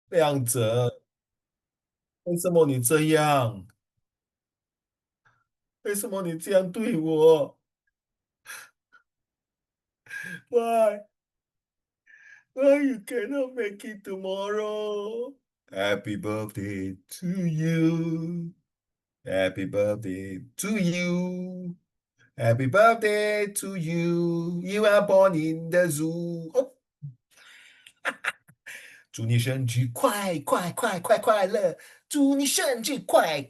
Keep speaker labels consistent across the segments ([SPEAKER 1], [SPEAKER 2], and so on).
[SPEAKER 1] 亮哲，为什么你这样？为什么你这样对我？Why? Why you cannot make it tomorrow? Happy birthday to you. Happy birthday to you. Happy birthday to you. You are born in the zoo. Oh, 祝你生日快乐！祝你生日快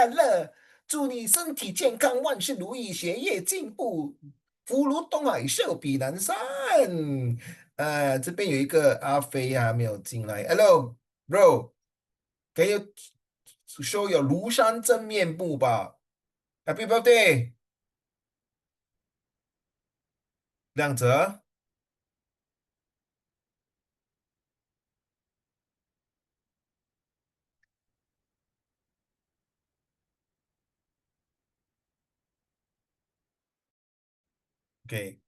[SPEAKER 1] 乐！祝你身体健康，万事如意，学业进步，福如东海，寿比南山。这边有一个阿飞还没有进来。Hello, bro, can you show your 庐山真面目吧？Happy birthday, 亮泽。Okay,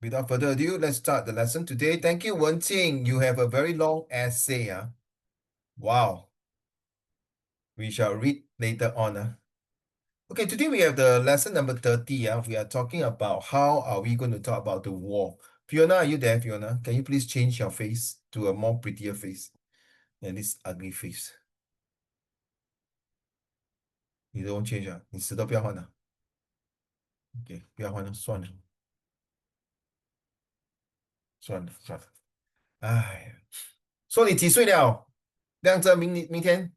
[SPEAKER 1] without further ado, let's start the lesson today. Thank you, Wen Qing. You have a very long essay. Wow. We shall read later on. Okay, today we have the lesson number 30. We are talking about how are we going to talk about the war. Fiona, are you there, Fiona? Can you please change your face to a more prettier face than this ugly face? 你都 change 啊？你死都不要换啊？OK，不要换了，算了。哎呀，说你几岁了？亮着明天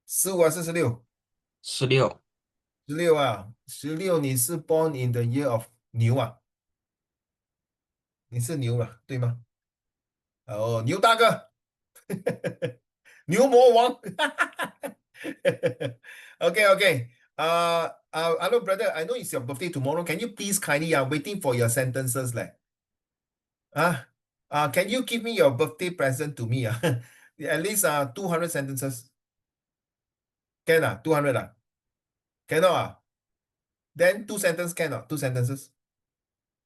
[SPEAKER 1] 15啊，46，16。16啊，16你是 born in the year of 牛啊？你是牛啊，对吗？哦，牛大哥，牛魔王。Okay, okay. Hello, brother. I know it's your birthday tomorrow. Can you please kindly, waiting for your sentences, leh. Can you give me your birthday present to me? At least 200 sentences. Can 200 Cannot Then two sentences can two sentences.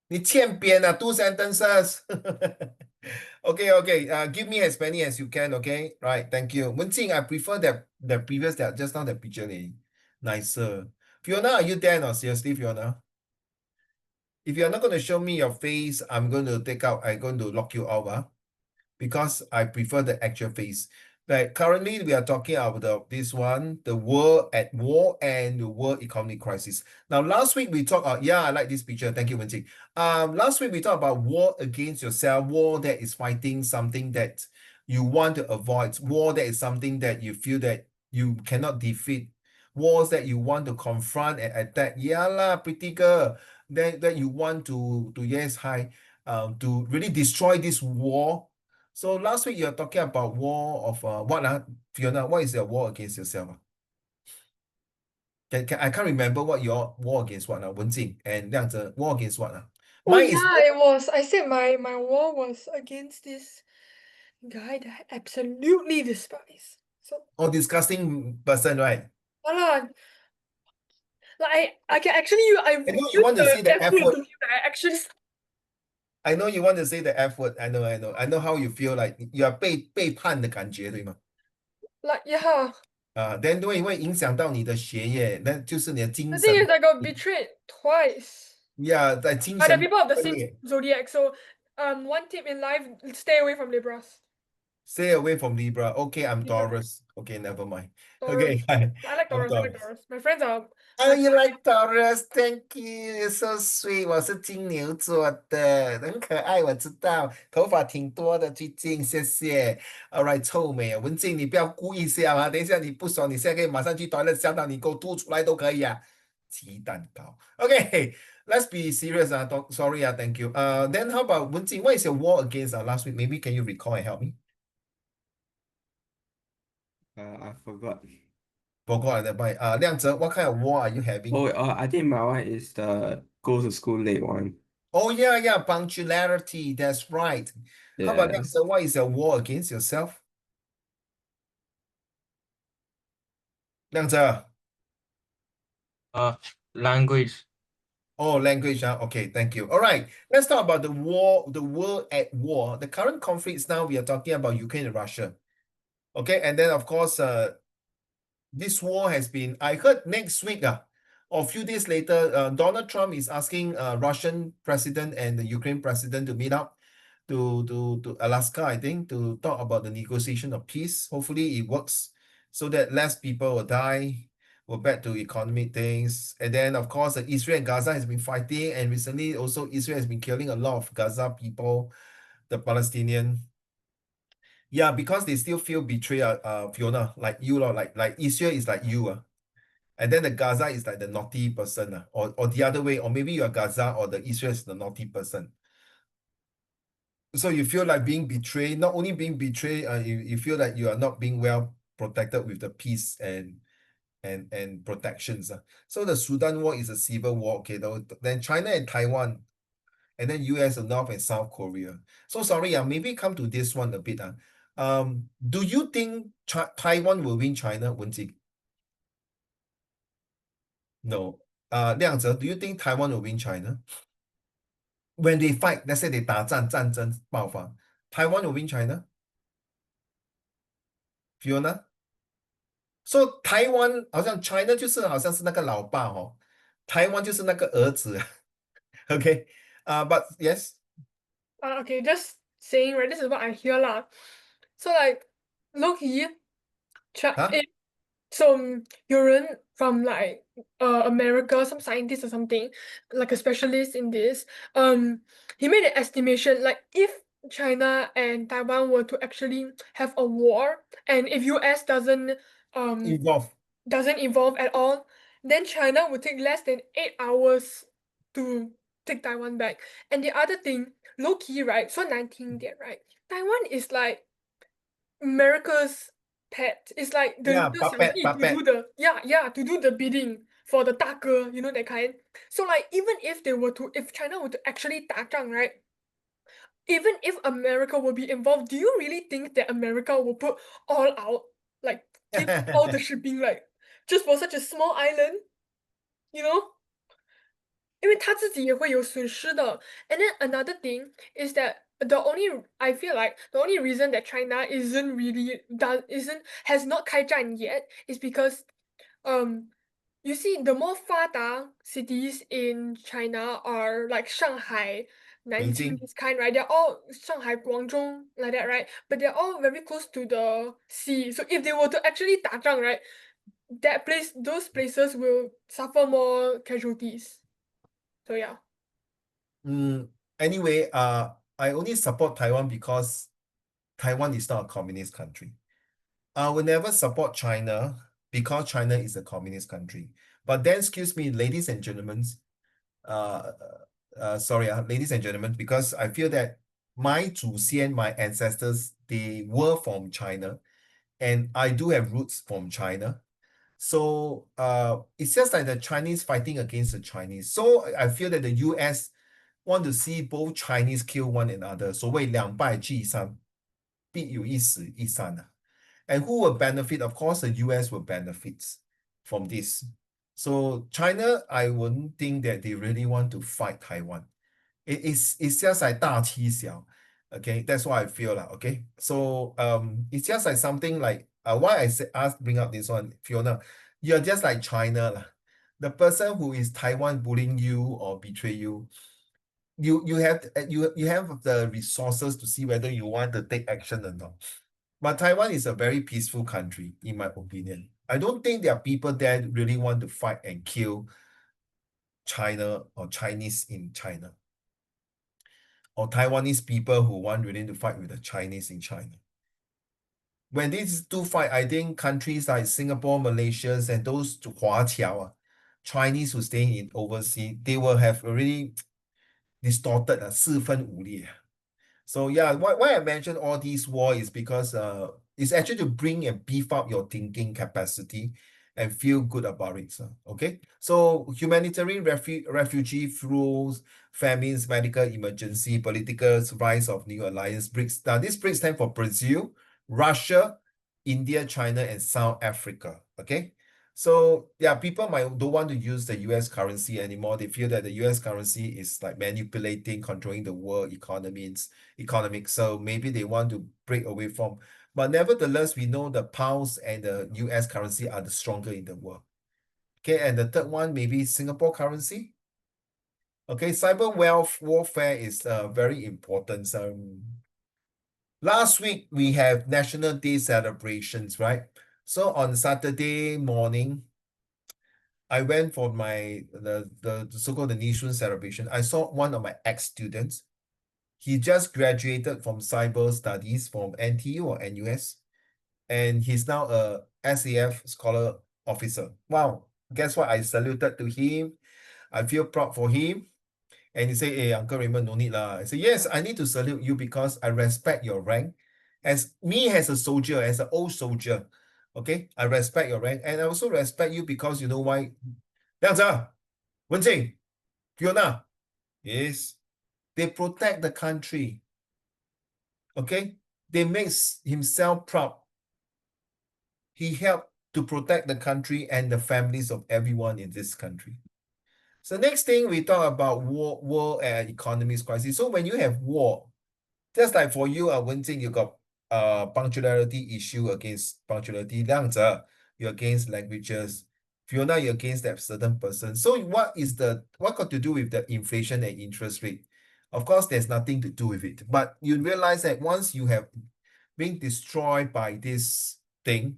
[SPEAKER 1] 你欠扁啊，two sentences. Okay, okay. Give me as many as you can, okay? Right, thank you. Wenjing, I prefer the previous that just now that picture nicer. Fiona, are you there now? Seriously, Fiona? If you're not going to show me your face, I'm going to lock you out, because I prefer the actual face. Like currently, we are talking about this one, the world at war and the world economic crisis. Now, last week we talked. Yeah, I like this picture. Thank you, Wenjing. Last week we talked about war against yourself, war that is fighting something that you want to avoid, war that is something that you feel that you cannot defeat, wars that you want to confront and attack. Yeah lah, pretty girl. That you want to yes, hi, to really destroy this war. So last week you're talking about war of what Fiona? What is your war against yourself? I can't remember what your war against what Wenjing and Liang Zhe, war against what
[SPEAKER 2] Oh
[SPEAKER 1] Mine is
[SPEAKER 2] yeah, it was. I said my war was against this guy that I absolutely despise. So,
[SPEAKER 1] disgusting person, right?
[SPEAKER 2] voila, like I can actually I
[SPEAKER 1] I know you
[SPEAKER 2] use
[SPEAKER 1] want to
[SPEAKER 2] the
[SPEAKER 1] say the
[SPEAKER 2] F
[SPEAKER 1] F
[SPEAKER 2] word
[SPEAKER 1] word.
[SPEAKER 2] to him. I actually
[SPEAKER 1] I know you want to say the F word. I know how you feel like you are 背叛的感觉，对吗？like
[SPEAKER 2] yeah.
[SPEAKER 1] Then 会影响到你的学业，那就是你的精
[SPEAKER 2] The thing
[SPEAKER 1] 神。
[SPEAKER 2] is, I got betrayed twice
[SPEAKER 1] Yeah，在精
[SPEAKER 2] by the
[SPEAKER 1] 神
[SPEAKER 2] people of the
[SPEAKER 1] 分
[SPEAKER 2] same
[SPEAKER 1] 裂。
[SPEAKER 2] zodiac. So, one tip in life: stay away from Libras.
[SPEAKER 1] Stay away from Libra. Okay, I'm
[SPEAKER 2] Yeah,
[SPEAKER 1] Taurus. Okay, never mind.
[SPEAKER 2] Taurus.
[SPEAKER 1] Okay, hi,
[SPEAKER 2] I like
[SPEAKER 1] I'm
[SPEAKER 2] Taurus. I like
[SPEAKER 1] Taurus.
[SPEAKER 2] Taurus. My friends are
[SPEAKER 1] Oh,
[SPEAKER 2] my
[SPEAKER 1] you like Taurus? Thank you. You're so sweet. 我是金牛座的，很可爱，我知道。头发挺多的，最近，谢谢。All right，臭美啊，文静，你不要故意笑啊！等一下你不爽，你现在可以马上去 toilet 笑到你给我吐出来都可以啊。鸡蛋糕。Okay, let's be serious. Sorry. Thank you. Then how about 文静? What is your war against last week? Maybe can you recall and help me?
[SPEAKER 3] I forgot.
[SPEAKER 1] Forgot that by 亮哲, what kind of war are you having?
[SPEAKER 3] Oh, I think my one is the go to school late one.
[SPEAKER 1] Oh yeah, punctuality. That's right. How about
[SPEAKER 3] Yeah.
[SPEAKER 1] that? So what is a war against yourself? 亮哲.
[SPEAKER 4] Uh, Language.
[SPEAKER 1] Oh, language. Okay, thank you. All right, let's talk about the war, the world at war. The current conflicts now, we are talking about Ukraine and Russia. Okay, and then of course, this war has been, I heard next week, or a few days later, Donald Trump is asking Russian president and the Ukraine president to meet up to Alaska, I think, to talk about the negotiation of peace. Hopefully it works so that less people will die. We're back to economic things. And then, of course, Israel and Gaza has been fighting. And recently, also, Israel has been killing a lot of Gaza people, the Palestinian. Yeah, because they still feel betrayed, Fiona, like you, like Israel is like you. And then the Gaza is like the naughty person, or the other way, or maybe you are Gaza or the Israel is the naughty person. So you feel like being betrayed, not only being betrayed, you feel like you are not being well protected with the peace and protections. So the Sudan war is a civil war, okay, then China and Taiwan, and then US and North and South Korea. So sorry, maybe come to this one a bit. Do you think Taiwan will win China, Wenjing? No. Liang Zhe, do you think Taiwan will win China? When they fight, let's say they 战争爆发, Taiwan will win China? Fiona? So 台湾好像 China 就是好像是那个老爸哦，台湾就是那个儿子。Okay, but yes,
[SPEAKER 2] Okay, just saying, right? This is what I hear lah. So like, low-key,
[SPEAKER 1] huh?
[SPEAKER 2] so 有人 from like America, some scientist or something, like a specialist in this, he made an estimation like if China and Taiwan were to actually have a war, and if US
[SPEAKER 1] Involved.
[SPEAKER 2] doesn't evolve at all, then China would take less than 8 hours to take Taiwan back. And the other thing, low key, right? So 19 there, right? Taiwan is like America's pet. It's like the
[SPEAKER 1] Yeah,
[SPEAKER 2] 小弟 to
[SPEAKER 1] puppet.
[SPEAKER 2] do the to do the bidding for the 大哥, you know, that kind. So like even if if China were to actually 打仗, right? Even if America will be involved, do you really think that America will put all out, like give all the shipping, like just for such a small island, you know? 因为他自己也会有损失的。And then another thing is that I feel like the only reason that China has not 开战 yet is because you see the more 发达 cities in China are like Shanghai, Nanjing,
[SPEAKER 1] Beijing.
[SPEAKER 2] this kind, right? They're all Shanghai, Guangzhou, like that, right? But they're all very close to the sea. So if they were to actually 打仗, right, those places will suffer more casualties. So yeah.
[SPEAKER 1] Anyway, I only support Taiwan because Taiwan is not a communist country. I will never support China because China is a communist country. But then, excuse me, ladies and gentlemen, ladies and gentlemen, because I feel that my 祖先, my ancestors, they were from China, and I do have roots from China. So it's just like the Chinese fighting against the Chinese. So I feel that the US want to see both Chinese kill one another. 所谓两败俱伤，必有一死一伤啊。And who will benefit? Of course, the US will benefit from this. So China, I wouldn't think that they really want to fight Taiwan. It's just like 大欺小. Okay, that's what I feel lah. Okay, so it's just like something like why I bring up this one, Fiona. You're just like China lah. The person who is Taiwan bullying you or betray you, you have you have the resources to see whether you want to take action or not. But Taiwan is a very peaceful country, in my opinion. I don't think there are people there really want to fight and kill China or Chinese in China, or Taiwanese people who want really to fight with the Chinese in China. When these two fight, I think countries like Singapore, Malaysia, and those Huaqiao, Chinese who stay in overseas, they will have already distorted 四分五裂. So yeah, why I mention all these war is because it's actually to bring and beef up your thinking capacity and feel good about it. Okay, so humanitarian refugee flows, famines, medical emergency, political rise of new alliance, BRICS. Now this BRICS stand for Brazil, Russia, India, China, and South Africa. Okay. So yeah, people don't want to use the US currency anymore. They feel that the US currency is like manipulating, controlling the world economics. So maybe they want to break away from But nevertheless, we know the pounds and the US currency are the stronger in the world. Okay, and the third one, maybe Singapore currency. Okay, cyber warfare is very important. Last week, we have National Day celebrations, right? So on Saturday morning, I went for the so-called the Nishun celebration. I saw one of my ex-students. He just graduated from cyber studies from NTU or NUS, and he's now a SAF scholar officer. Wow, guess what? I saluted to him. I feel proud for him. And he say, hey, Uncle Raymond, no need lah. I say, yes, I need to salute you because I respect your rank. As me as a soldier, as an old soldier, okay, I respect your rank. And I also respect you because you know why? 这样子啊，文静, Fiona, yes, they protect the country. Okay, they make himself proud. He helped to protect the country and the families of everyone in this country. So next thing we talk about war and economies crisis. So when you have war, just like for you, Wen Jing, you got punctuality issue against punctuality. Liang Ze, you're against languages. Fiona, you're against that certain person. So what got to do with the inflation and interest rate? Of course, there's nothing to do with it. But you realize that once you have been destroyed by this thing,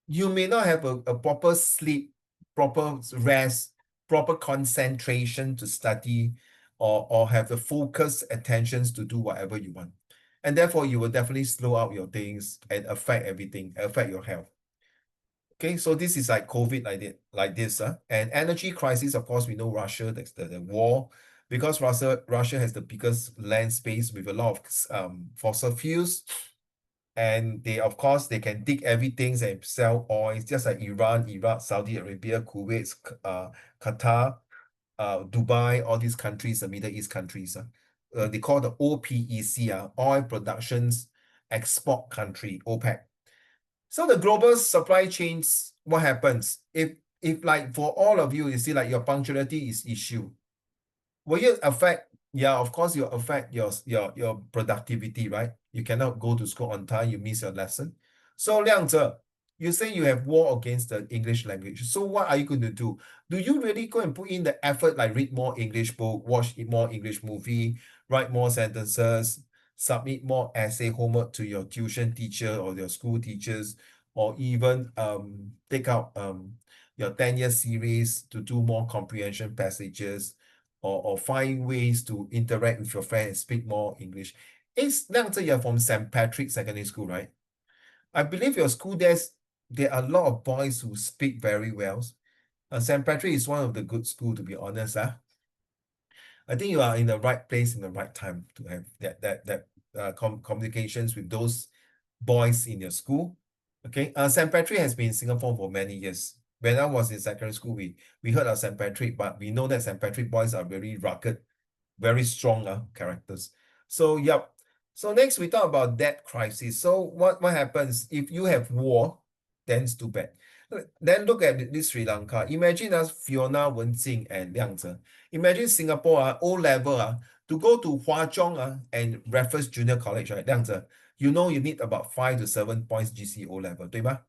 [SPEAKER 1] you may not have a proper sleep, proper rest, proper concentration to study, or have the focused attentions to do whatever you want. And therefore, you will definitely slow out your things and affect everything, affect your health. Okay, so this is like COVID like this. And energy crisis, of course, we know Russia, that's the war, because Russia has the biggest land space with a lot of fossil fuels. And they, of course, they can dig everything and sell oil. It's just like Iran, Iraq, Saudi Arabia, Kuwait, Qatar, Dubai, all these countries, the Middle East countries. They call the OPEC, oil productions export country, OPEC. So the global supply chains, what happens? If like for all of you, you see like your punctuality is issue. Will you affect? Yeah, of course, you affect your productivity, right? You cannot go to school on time, you miss your lesson. So Liang Ze, you say you have war against the English language. So what are you going to do? Do you really go and put in the effort, like read more English book, watch more English movie, write more sentences, submit more essay homework to your tuition teacher or your school teachers, or even take out your 10-year series to do more comprehension passages, or find ways to interact with your friends and speak more English. It's Liang Ze, you're from St. Patrick's Secondary School, right? I believe your school there are a lot of boys who speak very well. St. Patrick is one of the good schools, to be honest. I think you are in the right place in the right time to have that communications with those boys in your school. Okay, St. Patrick has been in Singapore for many years. When I was in secondary school, we heard of St. Patrick, but we know that St. Patrick boys are very rugged, very strong characters. So, yep. So next we talk about debt crisis. So what happens if you have war? Then it's too bad. Then look at this Sri Lanka. Imagine us, Fiona, Wen Jing, and Liang Ze. Imagine Singapore, O-level, to go to Hwa Chong and Raffles Junior College, right? Liang Ze, you know you need about 5 to 7 points GC O-level, 对吗?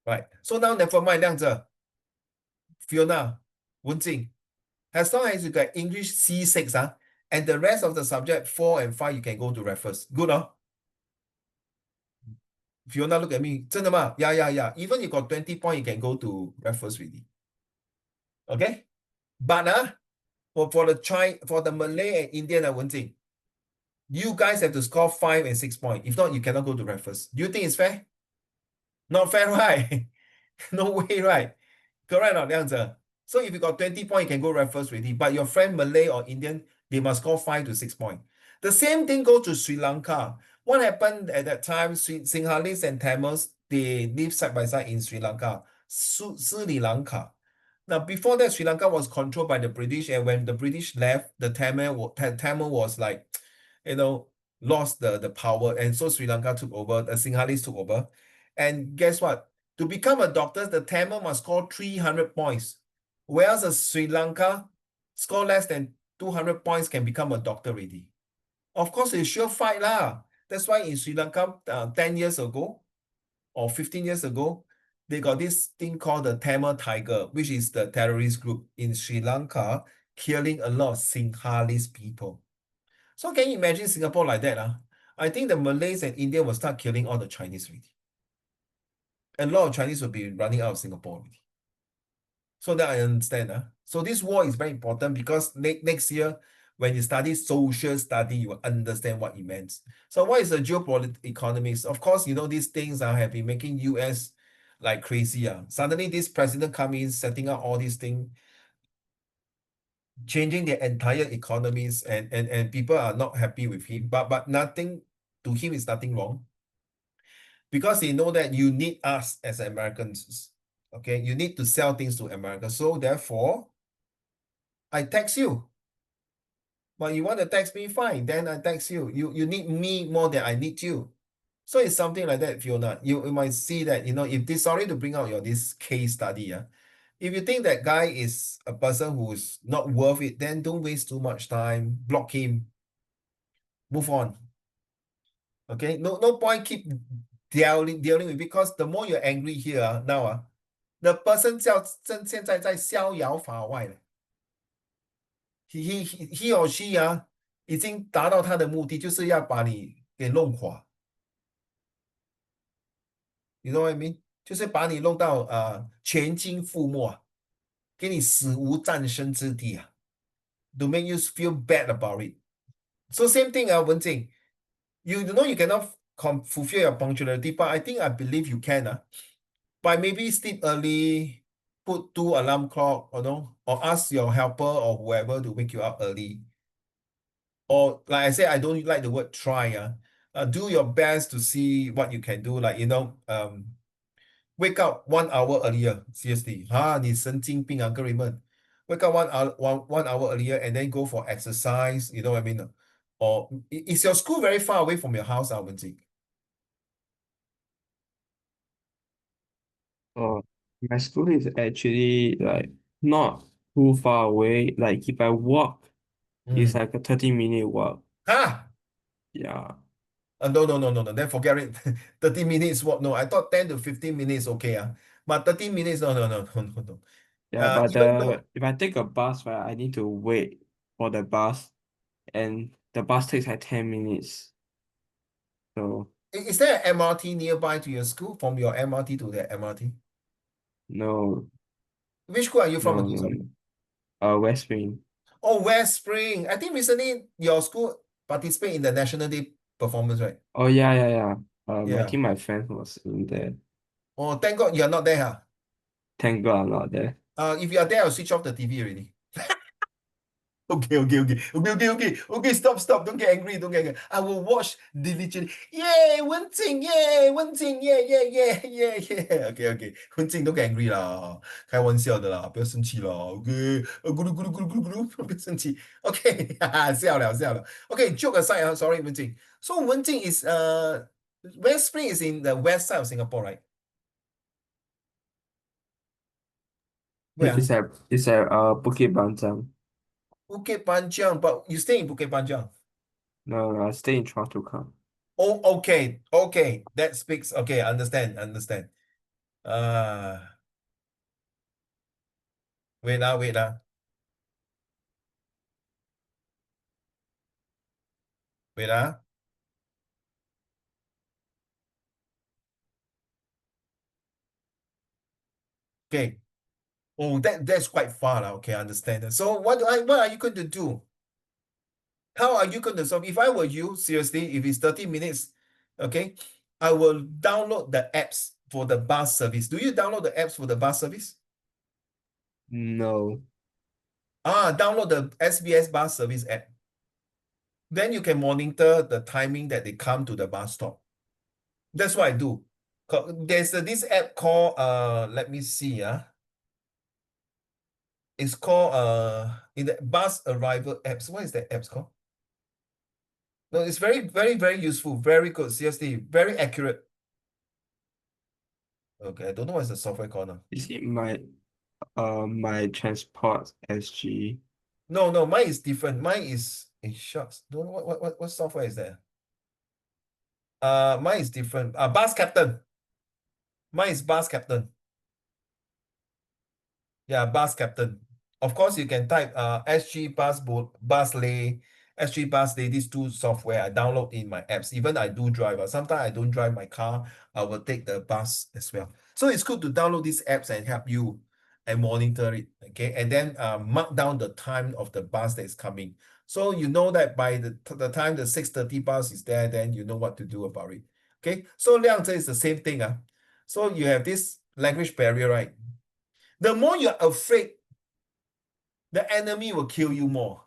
[SPEAKER 1] Right. So now never mind, Liang Ze, Fiona, Wen Jing. As long as you got English C6, and the rest of the subject 4 and 5, you can go to Raffles. Good, huh? Fiona, look at me. 真的吗? Yeah. Even you got 20 points, you can go to Raffles really. Okay? But for the Malay and Indian, Wen Jing, you guys have to score 5 and 6 points. If not, you cannot go to Raffles. Do you think it's fair? Not fair, right? No way, right? Correct or not, Liang Ze? So if you got 20 points, you can go Raffles already. But your friend Malay or Indian, they must score 5 to 6 points. The same thing goes to Sri Lanka. What happened at that time? Sinhalese and Tamils, they live side by side in Sri Lanka. Sri Lanka. Now, before that, Sri Lanka was controlled by the British, and when the British left, the Tamil was like, lost the power, and so Sri Lanka took over, the Sinhalese took over. And guess what? To become a doctor, the Tamil must score 300 points, whereas the Sri Lanka score less than 200 points can become a doctor already. Of course, it's sure fight lah. That's why in Sri Lanka, 10 years ago or 15 years ago, they got this thing called the Tamil Tiger, which is the terrorist group in Sri Lanka, killing a lot of Sinhalese people. So can you imagine Singapore like that? I think the Malays and India will start killing all the Chinese already. A lot of Chinese will be running out of Singapore already. So that I understand. So this war is very important because next year, when you study social study, you will understand what it means. So what is the geopolitical economics? Of course, you know, these things have been making US like crazy. Suddenly this president come in, setting up all these things, changing their entire economies, and people are not happy with him. But nothing to him is nothing wrong. Because they know that you need us as Americans. Okay, you need to sell things to America. So therefore, I text you. But you want to text me, fine. Then I text you. You need me more than I need you. So it's something like that, Fiona. You might see that, you know, if this, sorry to bring out this case study. If you think that guy is a person who's not worth it, then don't waste too much time. Block him. Move on. Okay? No point keep dealing with it, because the more you're angry here now, the person 现在在逍遥法外了。he or she 已经达到他的目的，就是要把你给弄垮。You know what I mean？就是把你弄到全军覆没，给你死无葬身之地to make you feel bad about it. So same thing Wen Jing, you know you cannot fulfill your punctuality, but I believe you can by maybe sleep early, put 2 alarm clock, or ask your helper or whoever to wake you up early. Or like I said, I don't like the word try. Do your best to see what you can do. Like, wake up 1 hour earlier. Seriously. 你神经病个人们. Wake up 1 hour earlier and then go for exercise. You know what I mean? Or is your school very far away from your house, Wenjing?
[SPEAKER 3] Oh, my school is actually like not too far away. Like if I walk, it's like a 30-minute walk. Yeah.
[SPEAKER 1] No. Then forget it. 30 minutes walk. No, I thought 10 to 15 minutes okay. But 30 minutes, no.
[SPEAKER 3] Yeah, but
[SPEAKER 1] Even though,
[SPEAKER 3] if I take a bus, right, I need to wait for the bus, and the bus takes like 10 minutes. So
[SPEAKER 1] is there an MRT nearby to your school, from your MRT to the MRT?
[SPEAKER 3] no,
[SPEAKER 1] Which school are you from
[SPEAKER 3] no,
[SPEAKER 1] again? Sorry.
[SPEAKER 3] no. West Spring.
[SPEAKER 1] Oh, West Spring. I think recently your school participate in the National Day performance, right?
[SPEAKER 3] Oh yeah. I
[SPEAKER 1] Yeah.
[SPEAKER 3] think my friend was in there.
[SPEAKER 1] Oh, thank God you're not there.
[SPEAKER 3] Thank God I'm not there.
[SPEAKER 1] If you are there, I'll switch off the TV already. Okay. Stop. Don't get angry. I will watch diligently. Yay, Wenjing, yay, Wenjing, yeah. Okay. Wenjing, don't get angry 啦，开玩笑的啦，不要生气啦。OK，咕噜，不要生气。OK，哈哈，笑了。OK, joke aside, sorry, Wenjing. So Wenjing is West Spring is in the west side of Singapore, right? Where?
[SPEAKER 3] It's at Bukit Bantang.
[SPEAKER 1] Bukit Panjang, but you stay in Bukit Panjang.
[SPEAKER 3] No, I stay in Choa Tu Kang.
[SPEAKER 1] Oh, okay. That speaks. Okay, understand. Uh, wait now. Wait. Okay. Oh, that's quite far now. Okay, I understand. So what are you going to do? How are you going to solve? If I were you, seriously, if it's 30 minutes, okay, I will download the apps for the bus service. Do you download the apps for the bus service?
[SPEAKER 3] No.
[SPEAKER 1] Download the SBS bus service app. Then you can monitor the timing that they come to the bus stop. That's what I do. There's this app called let me see. It's called in the bus arrival apps. What is that apps called? No, it's very useful, very good. Seriously, very accurate. Okay, I don't know what's the software called now.
[SPEAKER 3] Is it my transport SG?
[SPEAKER 1] No, mine is different. Mine is shucks. Don't know what software is that? Mine is different. Bus captain. Mine is bus captain. Yeah, bus captain. Of course, you can type SG bus lay, SG bus lay, these two software I download in my apps. Even I do drive. Sometimes I don't drive my car, I will take the bus as well. So it's good to download these apps and help you and monitor it. Okay. And then mark down the time of the bus that is coming. So you know that by the time the 6:30 bus is there, then you know what to do about it. Okay. So 量子 is the same thing. So you have this language barrier, right? The more you're afraid, the enemy will kill you more.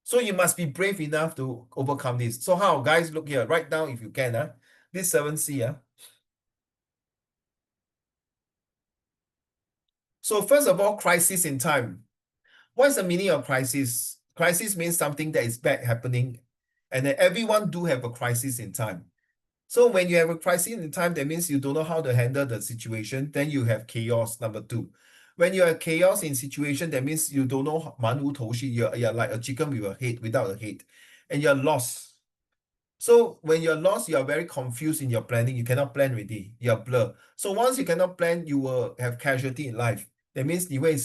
[SPEAKER 1] So you must be brave enough to overcome this. So how, guys, look here, write down if you can. This 7C. So first of all, crisis in time. What's the meaning of crisis? Crisis means something that is bad happening, and then everyone do have a crisis in time. So when you have a crisis in time, that means you don't know how to handle the situation. Then you have chaos, number 2. When you have chaos in situation, that means you don't know 蛮无头绪. You're like a chicken with a head, without a head. And you're lost. So when you're lost, you're very confused in your planning. You cannot plan already. You're blur. So once you cannot plan, you will have casualty in life. That means you will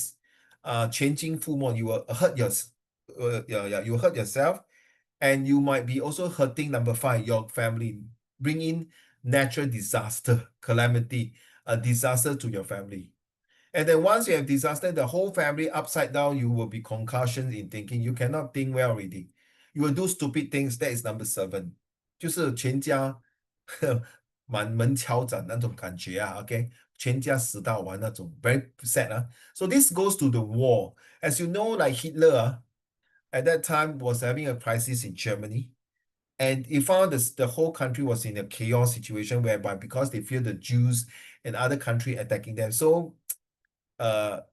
[SPEAKER 1] changing full more. You will hurt you hurt yourself. And you might be also hurting, number 5, your family. Bring in natural disaster, calamity, a disaster to your family. And then once you have disaster, the whole family upside down, you will be concussion in thinking. You cannot think well already. You will do stupid things. That is number 7. 就是全家满门敲斩那种感觉okay? 全家死到完那种 very sad. So this goes to the war. As you know, like Hitler at that time was having a crisis in Germany. And he found the whole country was in a chaos situation whereby because they fear the Jews and other country attacking them. So the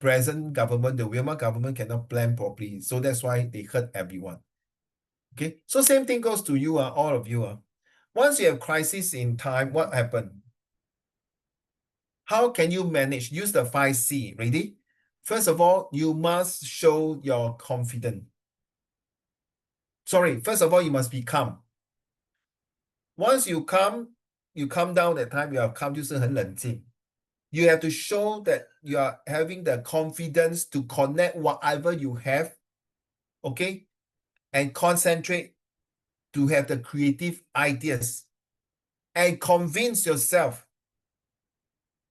[SPEAKER 1] present government, the Weimar government cannot plan properly. So that's why they hurt everyone. Okay, so same thing goes to you, all of you. Once you have crisis in time, what happened? How can you manage? Use the 5C. Ready? First of all, you must show your confidence. Sorry, first of all, you must be calm. Once you calm down that time, you are calm, 就是很冷静. You have to show that you are having the confidence to connect whatever you have, okay? And concentrate to have the creative ideas and convince yourself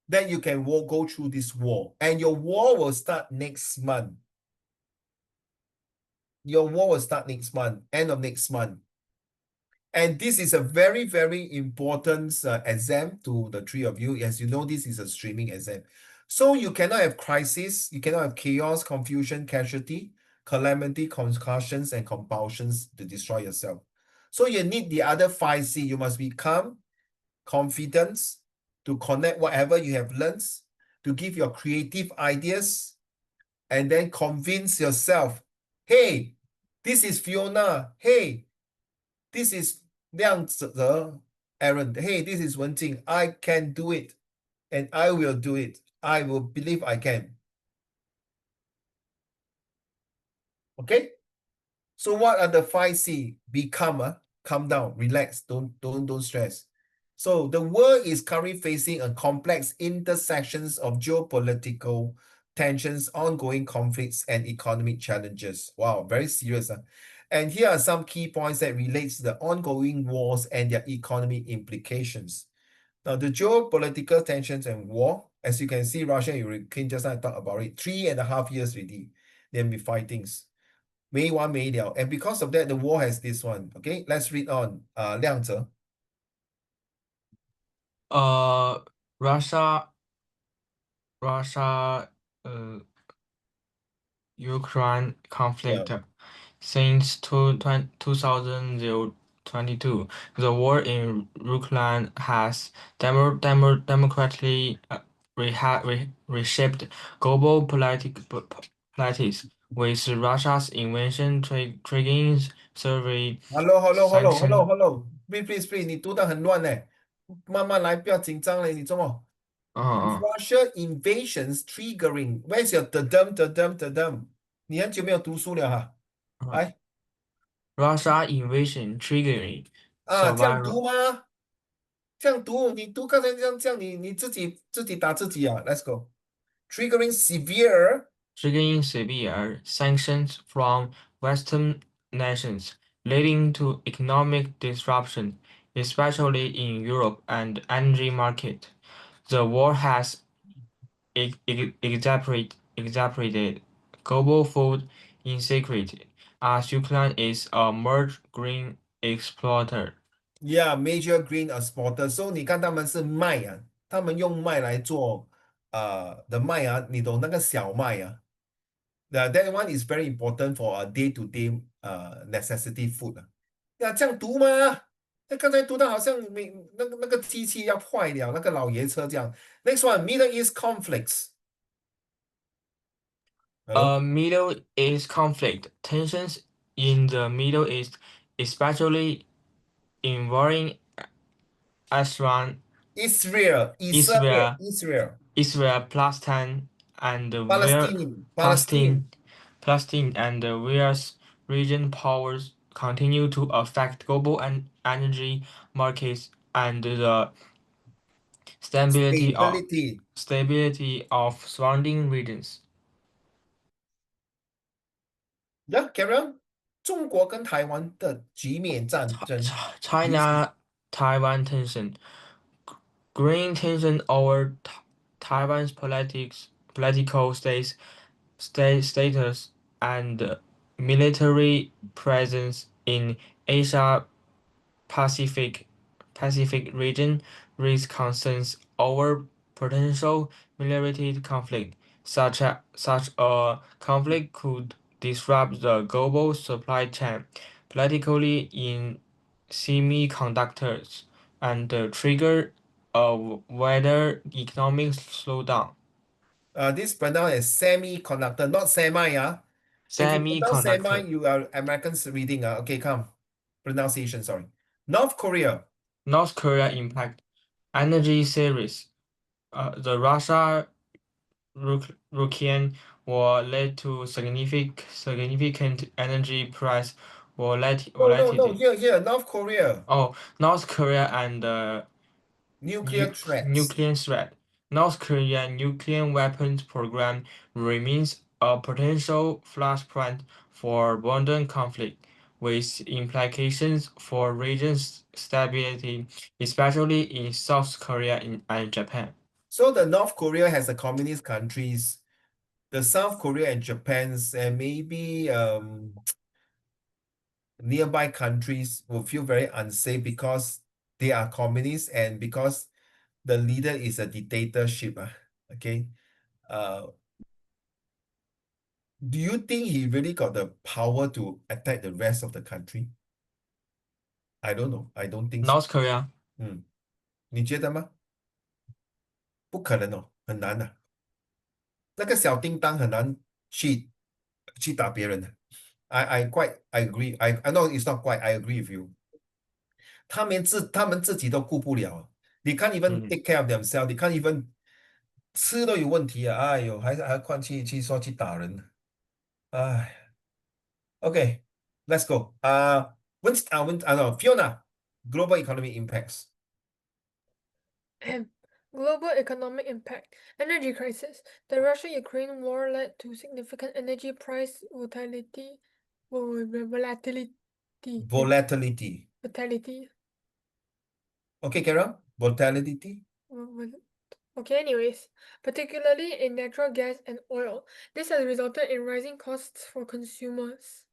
[SPEAKER 1] that you can go through this war. And your war will start next month. Your war will start next month, end of next month. And this is a very, very important exam to the 3 of you. As you know, this is a streaming exam. So you cannot have crisis, you cannot have chaos, confusion, casualty, calamity, concussions, and compulsions to destroy yourself. So you need the other 5C. You must be calm, confidence, to connect whatever you have learned, to give your creative ideas, and then convince yourself, hey, this is Fiona. Hey, this is 量子 Aaron. Hey, this is Wenjing. I can do it. And I will do it. I will believe I can. Okay? So what are the 5C? Be calm, calm down, relax, don't stress. So the world is currently facing a complex intersections of geopolitical tensions, ongoing conflicts, and economic challenges. Wow, very serious. And here are some key points that relates to the ongoing wars and their economic implications. Now, the geopolitical tensions and war, as you can see, Russia and Ukraine, just like I talked about it, 3.5 years already, they'll be fighting. May 1 May liao. And because of that, the war has this one. Okay, let's read on. 亮泽.
[SPEAKER 4] Russia, Ukraine conflict. Since 2022, the war in Ukraine has democratically reshaped global politics, with Russia's invasion triggering severe
[SPEAKER 1] Hello. Please. 你读得很乱呢。慢慢来，不要紧张嘞。你做么？ Russia invasions triggering. Where's your 你很久没有读书了哈。来。
[SPEAKER 4] Russia invasion triggering
[SPEAKER 1] 啊，这样读
[SPEAKER 4] survival
[SPEAKER 1] 吗？这样读，你读刚才这样你自己打自己啊。Let's go. Triggering severe
[SPEAKER 4] triggering severe sanctions from Western nations, leading to economic disruption, especially in Europe and energy market. The war has exacerbated global food insecurity, as Ukraine is a merged green exploiter.
[SPEAKER 1] Yeah, major grain exporter. So 你看他们是麦啊，他们用麦来做的麦啊，你懂那个小麦啊？That one is very important for a day-to-day necessity food 啊。呀，这样读吗？那刚才读的好像那个机器要坏了，那个老爷车这样。Next one, Middle East conflicts. Hello?
[SPEAKER 4] Middle East conflict tensions in the Middle East, especially involving Iran,
[SPEAKER 1] Israel, Israel,
[SPEAKER 4] Israel,
[SPEAKER 1] Israel,
[SPEAKER 4] Israel, Palestine, and
[SPEAKER 1] Palestine, Palestine.
[SPEAKER 4] Palestine, Palestine, and various region powers continue to affect global energy markets and the stability of
[SPEAKER 1] Stability.
[SPEAKER 4] stability of surrounding regions.
[SPEAKER 1] Yeah, carry on. 中国跟台湾的局面战争，局势
[SPEAKER 4] China Taiwan tension, growing tension over Taiwan's political status and military presence in Asia Pacific region raise concerns over potential military conflict. Such a conflict could disrupt the global supply chain, politically in semiconductors, and trigger a wider economic slowdown.
[SPEAKER 1] This pronounced as semiconductor, not semi. If you pronounce semi,
[SPEAKER 4] Semiconductor.
[SPEAKER 1] you are Americans reading. Okay, come. Pronunciation, sorry. North Korea.
[SPEAKER 4] North Korea impact energy series. The Russia-Ukraine war led to significant energy price
[SPEAKER 1] No.
[SPEAKER 4] volatility.
[SPEAKER 1] Here. North Korea.
[SPEAKER 4] Oh, North Korea and
[SPEAKER 1] Nuclear threats.
[SPEAKER 4] nuclear threat. North Korean nuclear weapons program remains a potential flashpoint for modern conflict, with implications for region's stability, especially in South Korea and Japan.
[SPEAKER 1] So the North Korea has the communist countries, the South Korea and Japan's, and maybe nearby countries will feel very unsafe because they are communists and because the leader is a dictatorship. Okay. Uh, do you think he really got the power to attack the rest of the country? I don't know. I don't think so.
[SPEAKER 4] North Korea.
[SPEAKER 1] 你觉得吗？不可能哦，很难的。那个小叮当很难去打别人的。I agree. I know it's not quite. I agree with you. 他们自己都顾不了。你看 even take care of themselves. 你看 even 吃都有问题啊！哎呦，还况去说去打人。哎，OK, let's go. No, Fiona, global economic impacts.
[SPEAKER 2] Global economic impact. Energy crisis. The Russia-Ukraine war led to significant energy price volatility. Volatility.
[SPEAKER 1] Volatility.
[SPEAKER 2] Volatility.
[SPEAKER 1] Okay, Karen. Volatility.
[SPEAKER 2] Okay, anyways, particularly in natural gas and oil, this has resulted in rising costs for consumers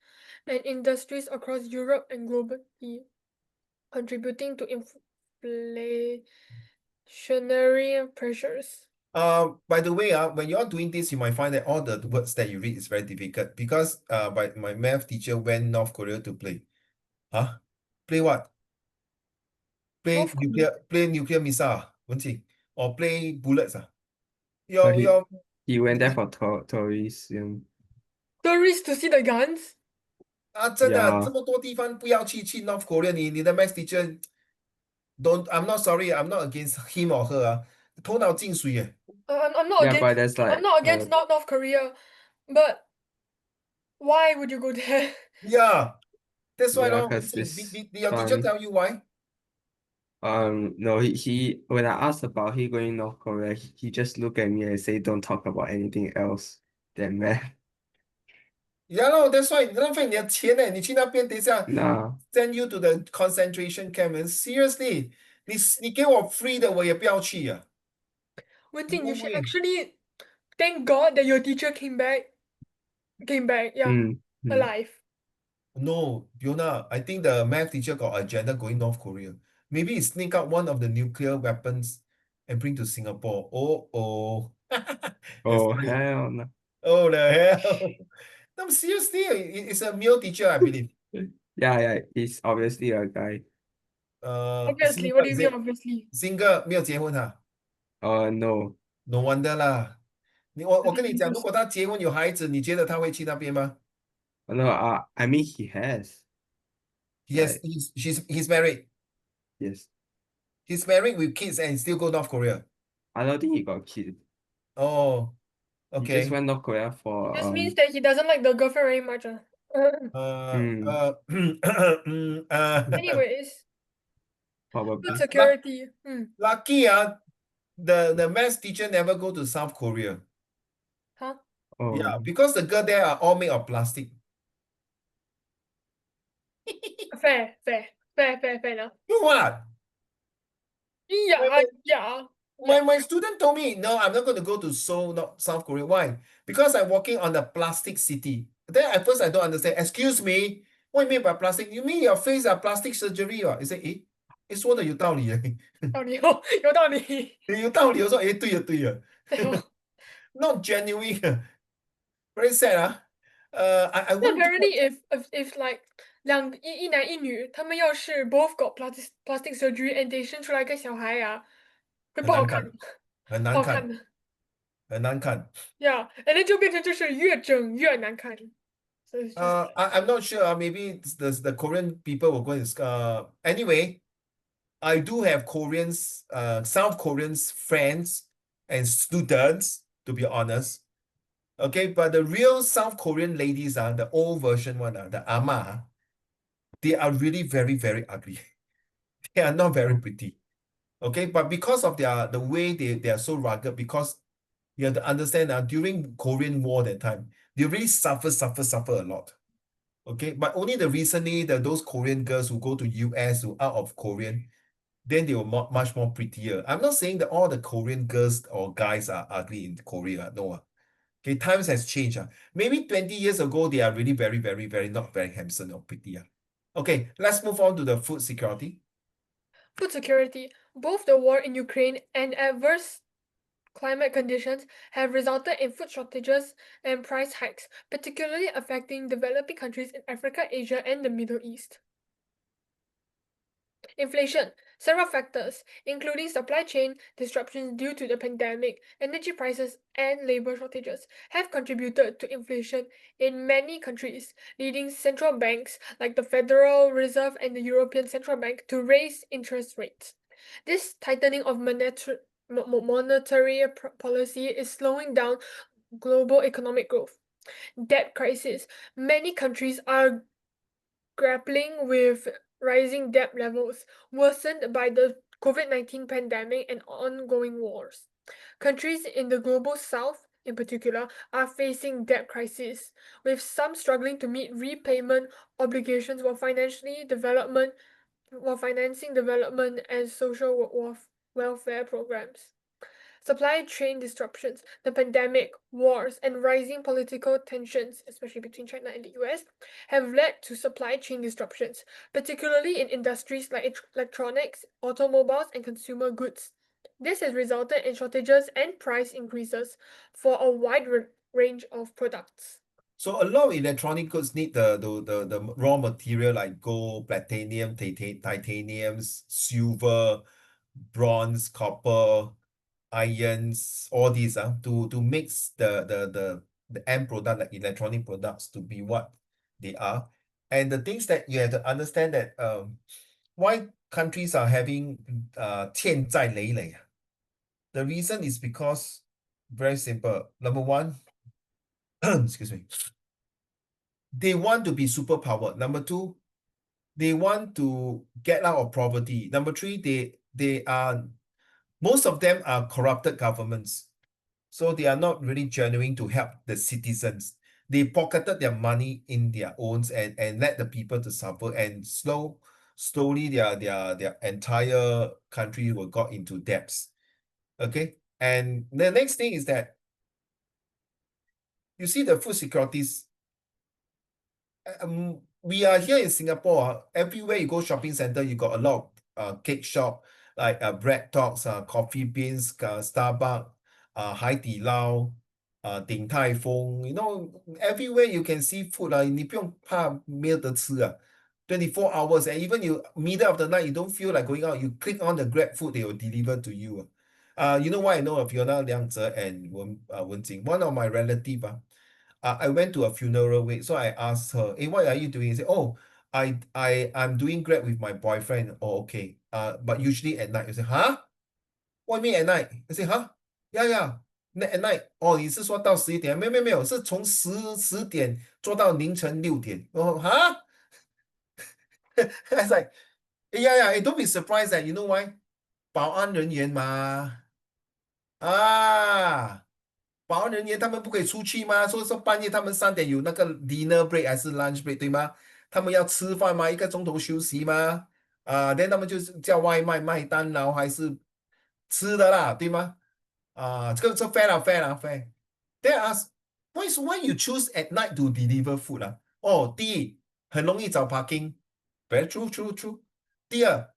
[SPEAKER 2] and industries across Europe and globally, contributing to inflationary pressures.
[SPEAKER 1] By the way, when you're doing this, you might find that all the words that you read is very difficult because my math teacher went North Korea to play. Huh? Play what?
[SPEAKER 2] North Korea.
[SPEAKER 1] Play nuclear missile, 文静 or play bullets.
[SPEAKER 3] So
[SPEAKER 1] Your your
[SPEAKER 3] he went there for tourists.
[SPEAKER 2] Tourists to see the guns?
[SPEAKER 1] 真的这
[SPEAKER 3] Yeah.
[SPEAKER 1] 么多地方不要去 North Korea，你的 math teacher don't. I'm not sorry. I'm not against him or her. 头脑进水耶。
[SPEAKER 2] I'm not
[SPEAKER 3] Yeah,
[SPEAKER 2] against.
[SPEAKER 3] but there's
[SPEAKER 2] I'm
[SPEAKER 3] like
[SPEAKER 2] not against North Korea, but why would you go there?
[SPEAKER 1] Yeah. That's why,
[SPEAKER 3] Yeah,
[SPEAKER 1] no.
[SPEAKER 3] because
[SPEAKER 1] Did your teacher tell you why?
[SPEAKER 3] No, he when I asked about he going North Korea, he just looked at me and say, "Don't talk about anything else than math."
[SPEAKER 1] Yeah, no, that's why 浪费你的钱呢。你去那边，等一下
[SPEAKER 3] Nah,
[SPEAKER 1] send you to the concentration camp. And seriously, 你给我 free 的，我也不要去啊。
[SPEAKER 2] Wenjing,
[SPEAKER 1] No
[SPEAKER 2] you should
[SPEAKER 1] way.
[SPEAKER 2] actually thank God that your teacher came back, yeah,
[SPEAKER 3] mm.
[SPEAKER 2] alive.
[SPEAKER 1] No, Fiona, I think the math teacher got agenda going North Korea. Maybe he sneak out one of the nuclear weapons and bring to Singapore. Oh. You're
[SPEAKER 3] Oh
[SPEAKER 1] funny.
[SPEAKER 3] hell no.
[SPEAKER 1] Oh, the hell. No, seriously, it's a male teacher, I believe.
[SPEAKER 3] Yeah, he's obviously a guy.
[SPEAKER 2] Obviously, what
[SPEAKER 1] Single,
[SPEAKER 2] do you
[SPEAKER 1] is
[SPEAKER 2] mean
[SPEAKER 1] it?
[SPEAKER 2] obviously?
[SPEAKER 1] Single 没有结婚啊
[SPEAKER 3] No.
[SPEAKER 1] No wonder 啦。我跟你讲，如
[SPEAKER 2] Because
[SPEAKER 1] 果他结婚有孩子，你觉得他会去那边吗？
[SPEAKER 3] No, I mean he has.
[SPEAKER 1] Yes,
[SPEAKER 3] Like,
[SPEAKER 1] he's married.
[SPEAKER 3] yes.
[SPEAKER 1] He's married with kids and still go North Korea.
[SPEAKER 3] I don't think he got kids.
[SPEAKER 1] Oh,
[SPEAKER 3] He just
[SPEAKER 1] okay.
[SPEAKER 3] went North Korea for
[SPEAKER 2] this means that he doesn't like the girlfriend very much.
[SPEAKER 3] mm,
[SPEAKER 2] Anyways, food
[SPEAKER 3] probably.
[SPEAKER 2] security.
[SPEAKER 1] Lucky, the math teacher never go to South Korea.
[SPEAKER 2] Huh?
[SPEAKER 1] Yeah,
[SPEAKER 3] Oh,
[SPEAKER 1] because the girl there are all made of plastic.
[SPEAKER 2] Fair enough.
[SPEAKER 1] You know what?
[SPEAKER 2] Yeah, yeah.
[SPEAKER 1] My student told me, no, I'm not going to go to Seoul, not South Korea. Why? Because I'm walking on the plastic city. Then at first I don't understand. Excuse me, what you mean by plastic? You mean your face are plastic surgery? Or? I say, 诶，说的有道理耶。
[SPEAKER 2] 有道理。
[SPEAKER 1] 有道理。我说，对呀。Not genuine. Very sad, I
[SPEAKER 2] So
[SPEAKER 1] wouldn't do
[SPEAKER 2] apparently, if like 一男一女，他们要是 both got plastic surgery and they 生出来一个小孩啊，会不好看，
[SPEAKER 1] 很难看，
[SPEAKER 2] 不好看的。
[SPEAKER 1] 很难看。
[SPEAKER 2] Yeah, and then 就变成就是越整越难看。So it's just
[SPEAKER 1] I'm not sure. Maybe the Korean people will go to anyway. I do have Koreans, South Koreans friends and students, to be honest. Okay, but the real South Korean ladies are the old version one, the ama. They are really very, very ugly. They are not very pretty. Okay, but because of the way they are so rugged, because you have to understand that during Korean War that time, they really suffer a lot. Okay, but only recently those Korean girls who go to US who out of Korean, then they were much more prettier. I'm not saying that all the Korean girls or guys are ugly in Korea. No. Okay, times has changed. Maybe 20 years ago, they are really very, very, very not very handsome or pretty. Okay, let's move on to the food security.
[SPEAKER 2] food security. Both the war in Ukraine and adverse climate conditions have resulted in food shortages and price hikes, particularly affecting developing countries in Africa, Asia, and the Middle East. Inflation. Several factors, including supply chain disruptions due to the pandemic, energy prices, and labor shortages, have contributed to inflation in many countries, leading central banks like the Federal Reserve and the European Central Bank to raise interest rates. This tightening of monetary policy is slowing down global economic growth. Debt crisis. Many countries are grappling with rising debt levels worsened by the COVID-19 pandemic and ongoing wars. Countries in the global south, in particular, are facing debt crises, with some struggling to meet repayment obligations while financing development and social welfare programs. Supply chain disruptions, the pandemic, wars, and rising political tensions, especially between China and the US, have led to supply chain disruptions, particularly in industries like electronics, automobiles, and consumer goods. This has resulted in shortages and price increases for a wide range of products.
[SPEAKER 1] So a lot of electronic goods need the raw material like gold, platinum, titanium, silver, bronze, copper, irons, all these to mix the end product like electronic products to be what they are. And the things that you have to understand that why countries are having 欠债累累. The reason is because very simple. Number one, excuse me, they want to be superpower. Number two, they want to get out of poverty. Number three, they are most of them are corrupted governments. So they are not really genuine to help the citizens. They pocketed their money in their owns and let the people to suffer and slowly their entire country will got into debts. Okay. And the next thing is that you see the food securities. We are here in Singapore. Everywhere you go shopping center, you got a lot of cake shop like Bread Talks, Coffee Beans, Starbucks, Hai Di Lao, Din Tai Fung. You know, everywhere you can see food. 你不用怕没有得吃 24 hours. And even you middle of the night, you don't feel like going out. You click on the Grab food, they will deliver to you. You know why I know of Fiona Liang Tze and Wen Jing? One of my relative. I went to a funeral wake, so I asked her, "Hey, what are you doing?" She said, "Oh, I'm doing Grab with my boyfriend." Oh, okay. But usually at night. I said, "Huh? What do you mean at night?" I said, "Huh? Yeah, yeah. At night." Oh, 你是说到11点？没有，是从十点做到凌晨6点。哦，哈？I was like, yeah, yeah. Don't be surprised that you know why? 保安人员嘛，保安人员他们不可以出去吗？所以说半夜他们3点有那个 dinner break 还是 lunch break 对吗？他们要吃饭吗？1个钟头休息吗？then 他们就是叫外卖、麦当劳还是吃的啦，对吗？这个 fair 啦，fair 啦，fair。Then I ask, why you choose at night to deliver food 啊？哦，第一很容易找 parking，very true。第二，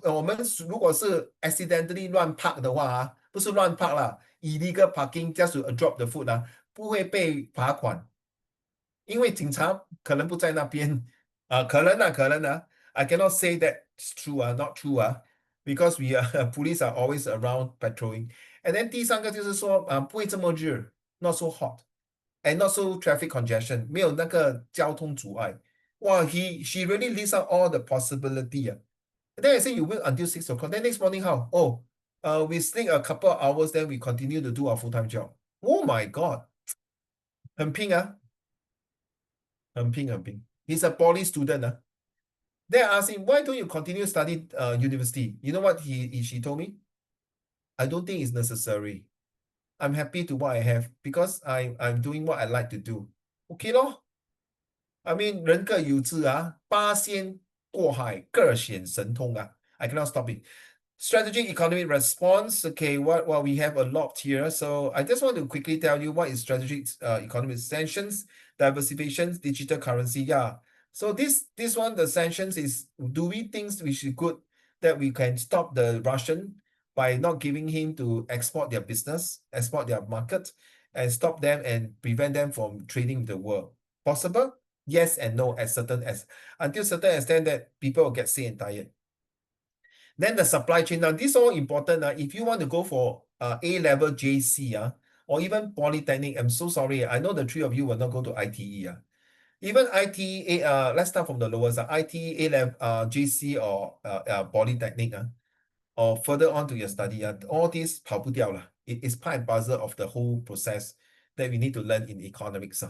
[SPEAKER 1] 我们如果是 accidentally 乱 park 的话不是乱 park 啦，illegal parking just to drop the food 不会被罚款，因为警察可能不在那边可能。I cannot say that it's true not true because we are police are always around patrolling. And then 第三个就是说不会这么热，not so hot and not so traffic congestion，没有那个交通阻碍。哇，she really lists out all the possibility Then I say you wait until 6 o'clock. Then next morning how? Oh, we sleep a couple of hours, then we continue to do our full-time job. Oh my God. 很拼。He's a poly student Then I asked him, why don't you continue studying university? You know what she told me? I don't think it's necessary. I'm happy to what I have because I'm doing what I like to do. Okay lor. I mean, 人各有志八仙过海，各显神通。I cannot stop it. Strategic economic response. Okay, what we have a lot here. So I just want to quickly tell you what is strategic economic sanctions, diversification, digital currency. Yeah. So this one, the sanctions is, do we think we should good that we can stop the Russian by not giving him to export their business, export their market, and stop them and prevent them from trading with the world? Possible? Yes and no until certain extent that people will get sick and tired. Then the supply chain. Now, this all important. If you want to go for A-level JC or even Polytechnic, I'm so sorry. I know the three of you will not go to ITE. Even ITE, let's start from the lowest. ITE, A-level, JC or Polytechnic or further on to your study. All these 跑不掉了. It is part and parcel of the whole process that we need to learn in economics.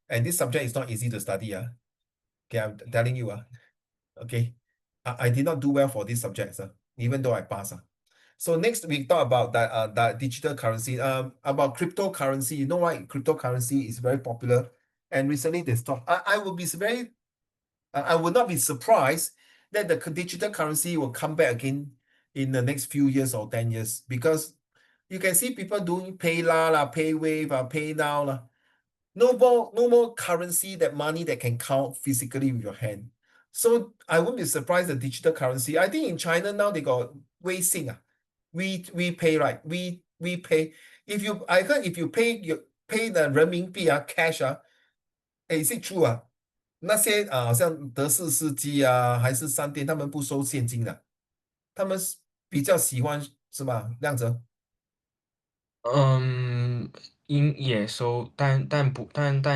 [SPEAKER 1] And this subject is not easy to study. Okay, I'm telling you. Okay. I did not do well for these subjects, even though I passed. So next we talk about that digital currency, about cryptocurrency. You know why cryptocurrency is very popular, and recently they stopped. I will be I would not be surprised that the digital currency will come back again in the next few years or 10 years, because you can see people doing PayLah, PayWave, PayNow. No more currency, that money that can count physically with your hand. So I wouldn't be surprised the digital currency. I think in China now they got Weixin. We pay, right? We pay. I heard if you pay the 人民币 cash is it true 那些好像德士司机还是商店，他们不收现金的，他们比较喜欢是吧？亮泽
[SPEAKER 4] 也收，但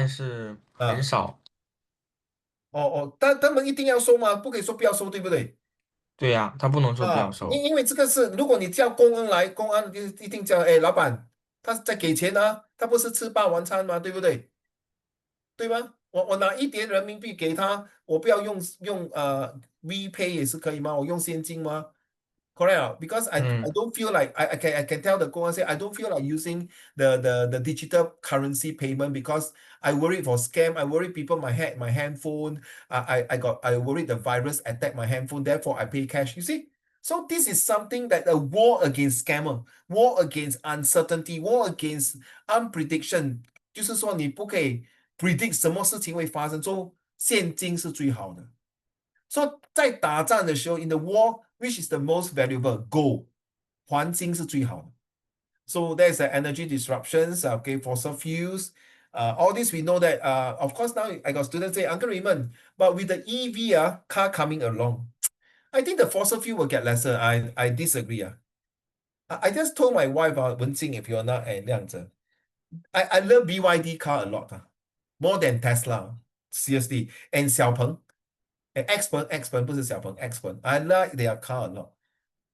[SPEAKER 4] 是很少。
[SPEAKER 1] 但他们一定要收吗？不可以说不要收，对不对？
[SPEAKER 4] 对呀，他不能说不要收。
[SPEAKER 1] 因为这个是，如果你叫公安来，公安就一定叫，哎，老板，他在给钱他不是吃霸王餐吗？对不对？对吗？我拿1点人民币给他，我不要用VPay 也是可以吗？我用现金吗？Correct, because I don't feel like I can tell the 公安 say I don't feel like using the digital currency payment because I worried for scam. I worry people might hack my handphone. I worried the virus attack my handphone. Therefore, I pay cash. You see, so this is something that a war against scammer, war against uncertainty, war against unprediction. 就是说你不可以 predict 什么事情会发生，so 现金是最好的。So 在打仗的时候 in the war, which is the most valuable? Gold. 黄金是最好的。So there's energy disruptions, okay, fossil fuels. All this we know that, of course, now I got students say, Uncle Raymond, but with the EV car coming along, I think the fossil fuel will get lesser. I disagree. I just told my wife, Wenjing, if you're not, and I love BYD car a lot. More than Tesla. Seriously. And Xiaopeng. And Xpeng 不是小鹏 Xpeng. I like their car a lot.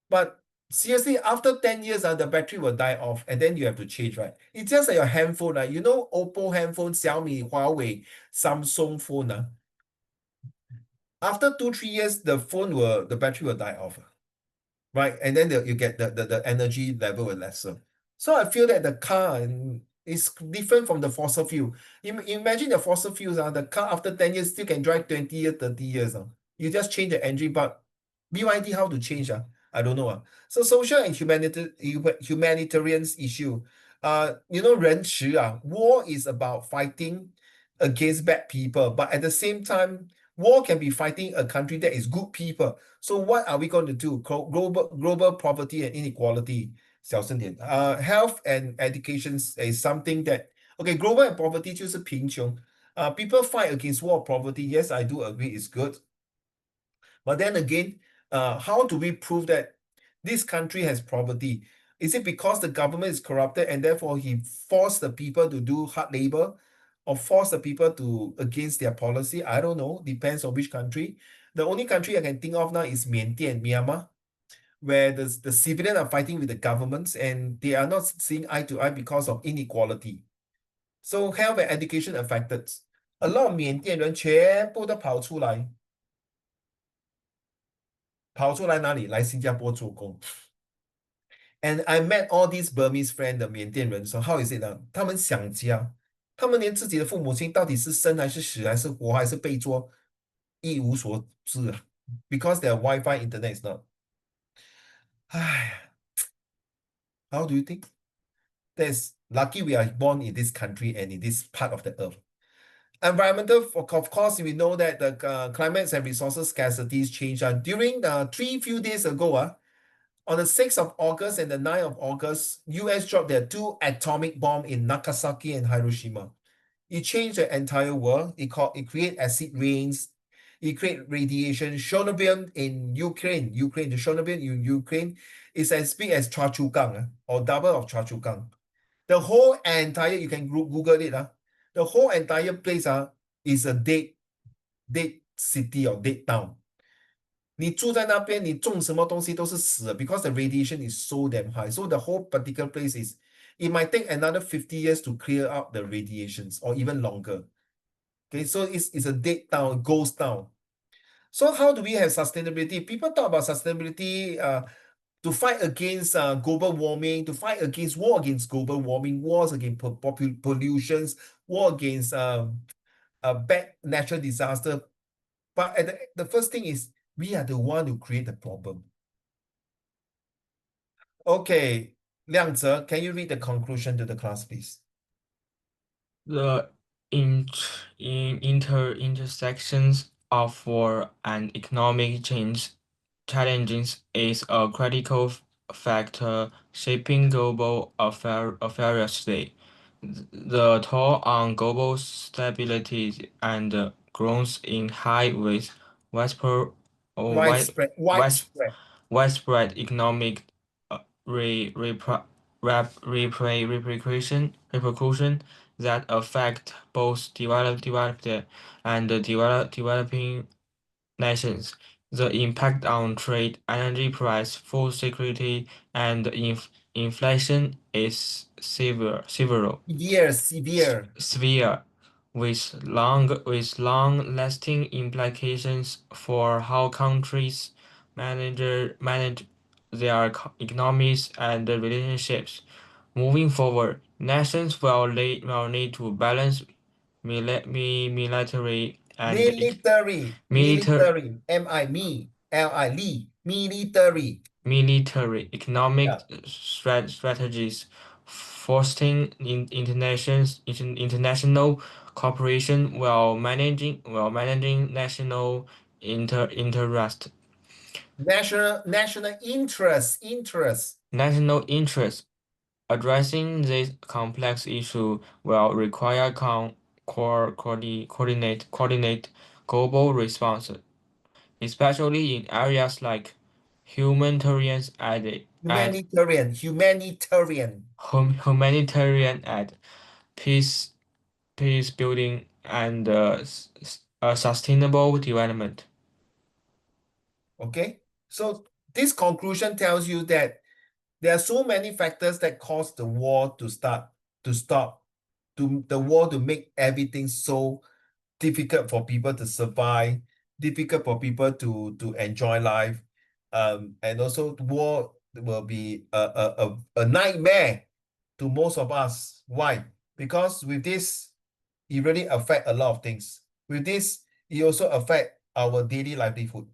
[SPEAKER 1] But seriously, after 10 years, the battery will die off and then you have to change, right? It's just like your handphone. You know, Oppo handphone, Xiaomi, Huawei, Samsung phone. After 2-3 years, the battery will die off. Right? And then you get the energy level will lesser. So I feel that the car is different from the fossil fuel. Imagine the fossil fuels, the car after 10 years still can drive 20 years, 30 years. You just change the engine, but BYD, how to change? I don't know. So social and humanitarian issue. 人池 war is about fighting against bad people, but at the same time, war can be fighting a country that is good people. So what are we going to do? Global poverty and inequality. 小声点. Health and education is something that, okay, global and poverty 就是贫穷. People fight against war poverty. Yes, I do agree it's good. But then again, how do we prove that this country has poverty? Is it because the government is corrupted and therefore he forced the people to do hard labor or force the people to against their policy? I don't know. Depends on which country. The only country I can think of now is Myanmar, where the civilians are fighting with the governments and they are not seeing eye to eye because of inequality. So health and education affected. A lot of 缅甸人全部都跑出来哪里？来新加坡做工。And I met all these Burmese friends, 的缅甸人，说 how is it 他们想家，他们连自己的父母亲到底是生还是死还是活还是被捉，一无所知啊。Because their Wi-Fi internet is not. 唉 how do you think? That's lucky we are born in this country and in this part of the earth. Environmental, of course, we know that the climates and resources scarcities change. During the few days ago, on the 6th of August and the 9th of August, US dropped their 2 atomic bombs in Nagasaki and Hiroshima. It changed the entire world. It created acid rains. It created radiation. Chernobyl in Ukraine. The Chernobyl in Ukraine is as big as Chua Chu Kang, or double of Chua Chu Kang. The whole entire, you can Google it. The whole entire place is a dead city or dead town. 你住在那边，你种什么东西都是死的 because the radiation is so damn high. So the whole particular place it might take another 50 years to clear out the radiations or even longer. Okay, so it's a dead town, ghost town. So how do we have sustainability? People talk about sustainability to fight against global warming, to fight against war against global warming, wars against pollutions, war against bad natural disaster. But the first thing is we are the one who create the problem. Okay, Liang Tze, can you read the conclusion to the class, please?
[SPEAKER 4] The intersections of war and economic change challenges is a critical factor shaping global affairs today. The toll on global stability and growth in high risk widespread,
[SPEAKER 1] Widespread.
[SPEAKER 4] widespread economic re, repra- repercussion that affect both developed and developing nations. The impact on trade, energy price, food security, and inflation is severe.
[SPEAKER 1] Severe.
[SPEAKER 4] Severe. with long-lasting implications for how countries manage their economies and relationships. Moving forward, nations will need to balance military and military military economic strategies, fostering international cooperation while managing national interest.
[SPEAKER 1] National
[SPEAKER 4] National interest. Addressing this complex issue will require coordinate global responses, especially in areas like humanitarian aid, humanitarian aid, peace, peace building, and sustainable development.
[SPEAKER 1] Okay, so this conclusion tells you that there are so many factors that cause the war to stop, the war to make everything so difficult for people to survive, difficult for people to enjoy life, and also the war will be a nightmare to most of us. Why? Because with this, it really affect a lot of things. With this, it also affect our daily livelihood.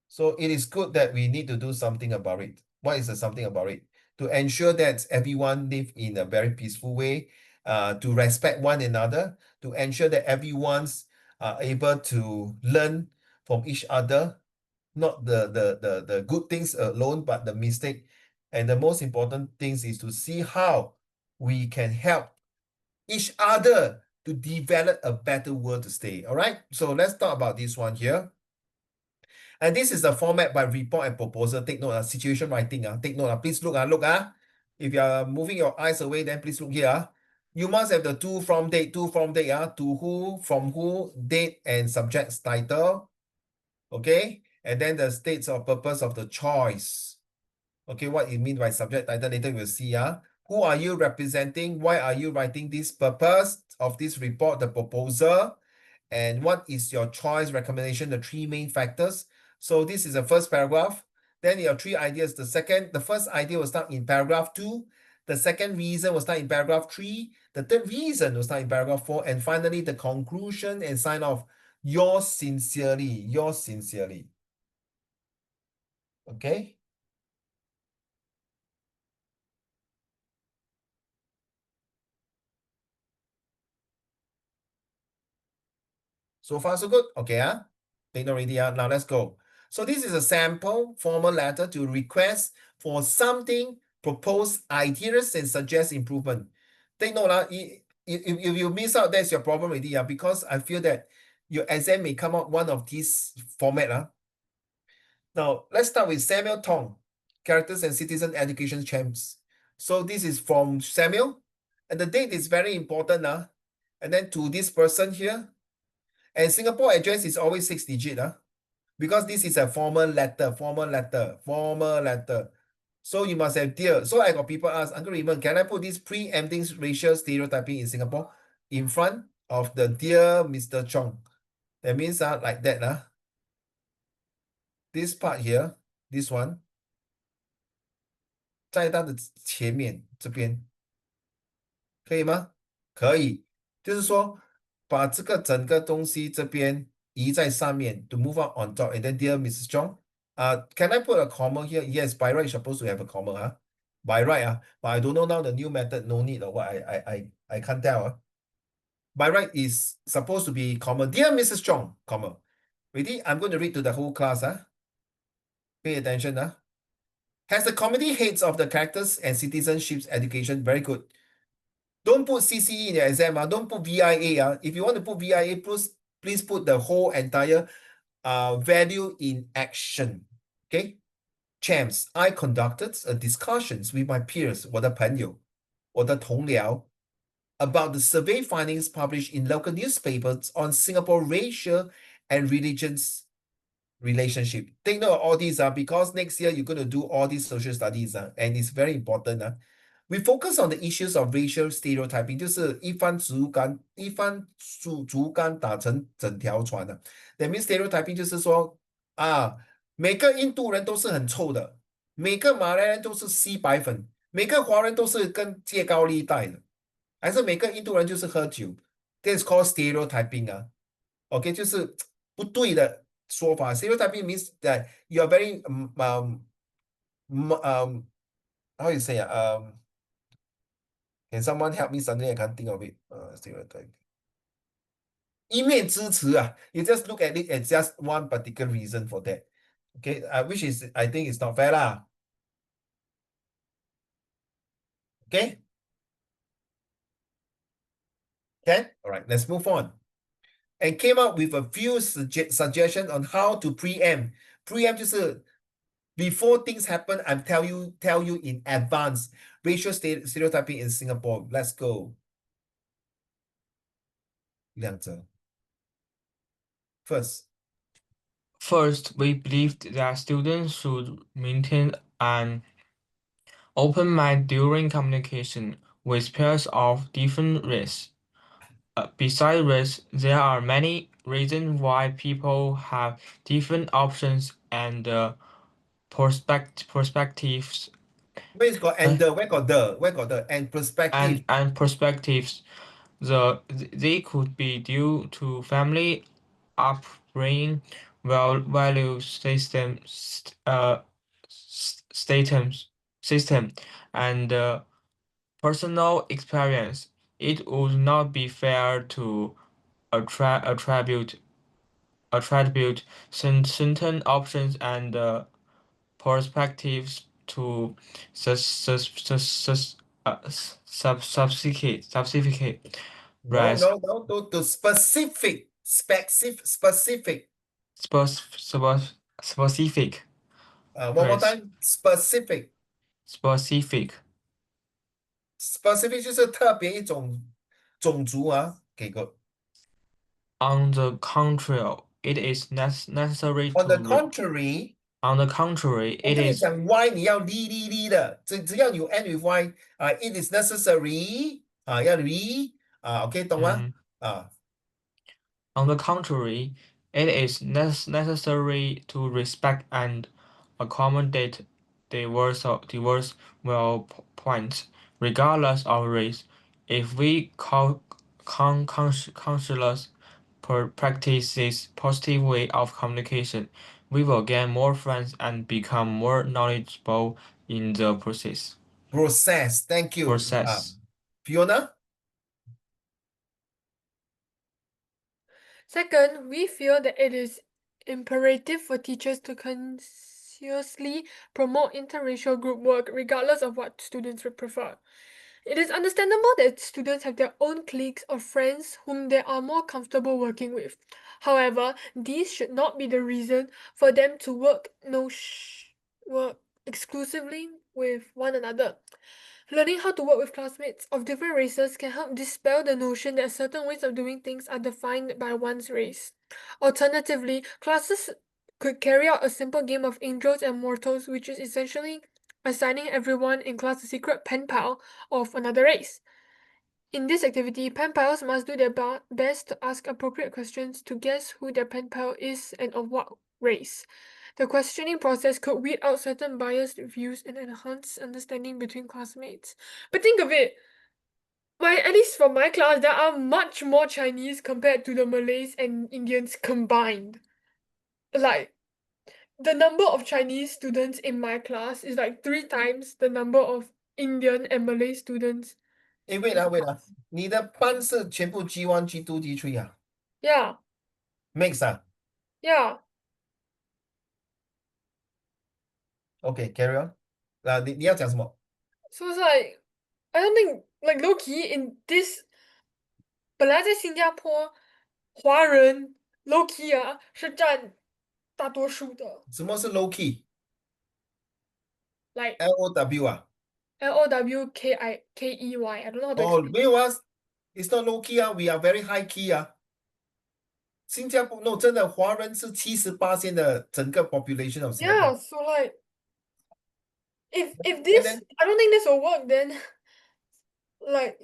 [SPEAKER 1] So it is good that we need to do something about it. What is the something about it? To ensure that everyone live in a very peaceful way, to respect one another, to ensure that everyone's able to learn from each other, not the good things alone, but the mistake. And the most important things is to see how we can help each other to develop a better world to stay. All right. So let's talk about this one here. And this is the format by report and proposal. Take note, situation writing. Take note. Please look. If you are moving your eyes away, then please look here. You must have the to, from, date, to who, from who, date, and subject's title. Okay. And then the states or purpose of the choice. Okay, what it means by subject title, later we'll see. Who are you representing? Why are you writing this purpose of this report, the proposal? And what is your choice recommendation, the three main factors? So this is the first paragraph. Then your three ideas. The first idea will start in paragraph 2. The second reason will start in paragraph 3. The third reason will start in paragraph 4. And finally, the conclusion and sign off. Yours sincerely. Okay. So far, so good. Okay, take note already. Now let's go. So this is a sample formal letter to request for something, propose ideas and suggest improvement. Take note, if you miss out, that's your problem already. Because I feel that your exam may come out one of these format. Now, let's start with Samuel Tong, Characters and Citizen Education Champs. So this is from Samuel, and the date is very important. And then to this person here, and Singapore address is always 6 digit, because this is a formal letter. So you must have dear. So I got people ask, Uncle Raymond, can I put this preempting racial stereotyping in Singapore in front of the dear Mr. Chong? That means like that. This part here, this one, 在它的前面这边，可以吗？可以，就是说把这个整个东西这边移在上面 to move up on top. And then dear Mrs. Chong, can I put a comma here? Yes, by right, you're supposed to have a comma, by right, but I don't know now the new method, no need or what. I can't tell. By right is supposed to be comma. Dear Mrs. Chong, comma. Ready? I'm going to read to the whole class. Pay attention. Has the committee heads of the characters and citizenships education, very good. Don't put CCE in your exam. Don't put VIA. If you want to put VIA, please put the whole entire value in action. Okay? Champs, I conducted a discussions with my peers, 我的朋友,我的同僚, about the survey findings published in local newspapers on Singapore racial and religious relationship. Take note of all these because next year you're going to do all these social studies and it's very important. We focus on the issues of racial stereotyping，就是一帆竹竿打成整条船的。That means stereotyping 就是说每个印度人都是很臭的，每个马来人都是吸白粉，每个华人都是跟借高利贷的，还是每个印度人就是喝酒。This is called stereotyping 啊。OK，就是不对的说法。Stereotyping means that you are very how you say can someone help me? Suddenly I can't think of it. Stereotype. 一面之词啊 You just look at it as just one particular reason for that. Okay, which is I think it's not fair lah. Okay. Okay. All right. Let's move on. And came up with a few suggestions on how to preempt. Preempt 就是 before things happen, I tell you in advance. Racial stereotyping in Singapore. Let's go. 两者 First,
[SPEAKER 4] we believed that students should maintain an open mind during communication with peers of different race. Besides race, there are many reasons why people have different options and perspectives
[SPEAKER 1] where is got and the where got the and perspective.
[SPEAKER 4] and perspectives. They could be due to family upbringing, value system, and personal experience. It would not be fair to attribute certain options and perspectives to subsificate
[SPEAKER 1] No,
[SPEAKER 4] rise
[SPEAKER 1] no, no, to specific.
[SPEAKER 4] specific
[SPEAKER 1] One more
[SPEAKER 4] rise
[SPEAKER 1] time. Specific.
[SPEAKER 4] specific.
[SPEAKER 1] Specific 就是特别一种种族啊，给个。
[SPEAKER 4] On the contrary, it is necessary
[SPEAKER 1] On the
[SPEAKER 4] to
[SPEAKER 1] contrary,
[SPEAKER 4] on the contrary,
[SPEAKER 1] 我
[SPEAKER 4] it
[SPEAKER 1] 跟你
[SPEAKER 4] is
[SPEAKER 1] 讲 y 你要的，只要有 end with y it is necessary 要OK 懂吗？
[SPEAKER 4] 嗯
[SPEAKER 1] 啊
[SPEAKER 4] On the contrary, it is necessary to respect and accommodate diverse viewpoints, regardless of race. If we conscious practice this positive way of communication, we will gain more friends and become more knowledgeable in the
[SPEAKER 1] process. Thank you.
[SPEAKER 4] process.
[SPEAKER 1] Fiona?
[SPEAKER 2] Second, we feel that it is imperative for teachers to consciously promote interracial group work regardless of what students would prefer. It is understandable that students have their own cliques of friends whom they are more comfortable working with. However, these should not be the reason for them to work exclusively with one another. Learning how to work with classmates of different races can help dispel the notion that certain ways of doing things are defined by one's race. Alternatively, classes could carry out a simple game of angels and mortals, which is essentially assigning everyone in class a secret pen pal of another race. In this activity, pen pals must do their best to ask appropriate questions to guess who their pen pal is and of what race. The questioning process could weed out certain biased views and enhance understanding between classmates. But think of it, at least for my class, there are much more Chinese compared to the Malays and Indians combined. Like, the number of Chinese students in my class is like 3 times the number of Indian and Malay students.
[SPEAKER 1] wait 你的班是全部 G1 G2 G3 啊
[SPEAKER 2] Yeah,
[SPEAKER 1] Mix
[SPEAKER 2] yeah.
[SPEAKER 1] OK carry on 你要讲什么
[SPEAKER 2] So it's like, I don't think, like low key in this 本来在新加坡华人 low key 是占大多数的
[SPEAKER 1] 什么是 low key，like LOW
[SPEAKER 2] LOWKEY. I don't know how to explain.
[SPEAKER 1] 没有it's not low key we are very high key 新加坡 no 真的华人是78%的整个 population of
[SPEAKER 2] Yeah,
[SPEAKER 1] Singapore
[SPEAKER 2] so like if
[SPEAKER 1] and
[SPEAKER 2] this
[SPEAKER 1] then
[SPEAKER 2] I don't think this will work then Like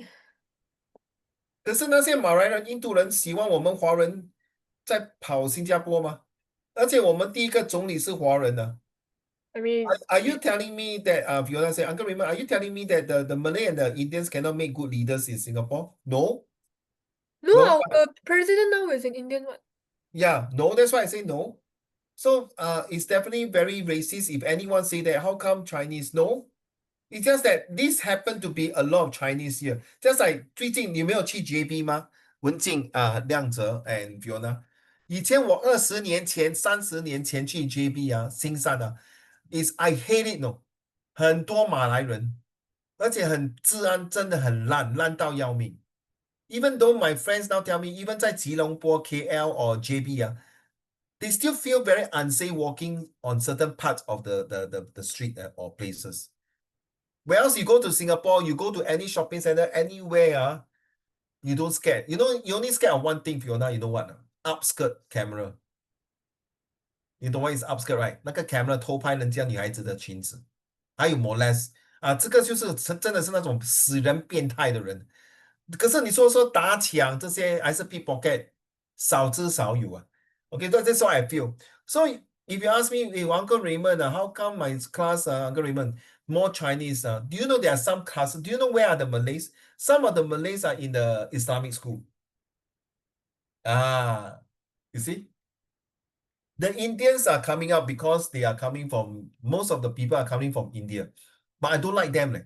[SPEAKER 1] 可是那些马来人、印度人喜欢我们华人在跑新加坡吗？而且我们第一个总理是华人呢。
[SPEAKER 2] I mean,
[SPEAKER 1] Are you telling me that Fiona said, Uncle Raymond, are you telling me that the Malay and the Indians cannot make good leaders in Singapore? No.
[SPEAKER 2] no,
[SPEAKER 1] No.
[SPEAKER 2] our president now is an Indian one.
[SPEAKER 1] Yeah, no, that's why I say no. So it's definitely very racist if anyone say that. How come Chinese? No. It's just that this happened to be a lot of Chinese here. Just like 最近你没有去 JB 吗？文静亮哲 and Fiona。以前我20年前、30年前去 JB 新山is I hate it no，很多马来人，而且治安真的很烂，烂到要命。Even though my friends now tell me, even 在吉隆坡 KL or JB they still feel very unsafe walking on certain parts of the street or places. Whereas you go to Singapore, you go to any shopping center, anywhere, you don't scared. You know, you only scared of one thing, Fiona. You know what? Upskirt camera. You know what is upskirt, right? 那个 camera 偷拍人家女孩子的裙子，还有 molest 这个就是真的是那种死人变态的人。可是你说打抢这些还是 pickpocket，少之少有Okay, that's what I feel. So if you ask me, hey, Uncle Raymond, how come my class, Uncle Raymond, more Chinese? Do you know there are some classes? Do you know where are the Malays? Some of the Malays are in the Islamic school. You see? The Indians are coming up because they are coming from, most of the people are coming from India. But I don't like them.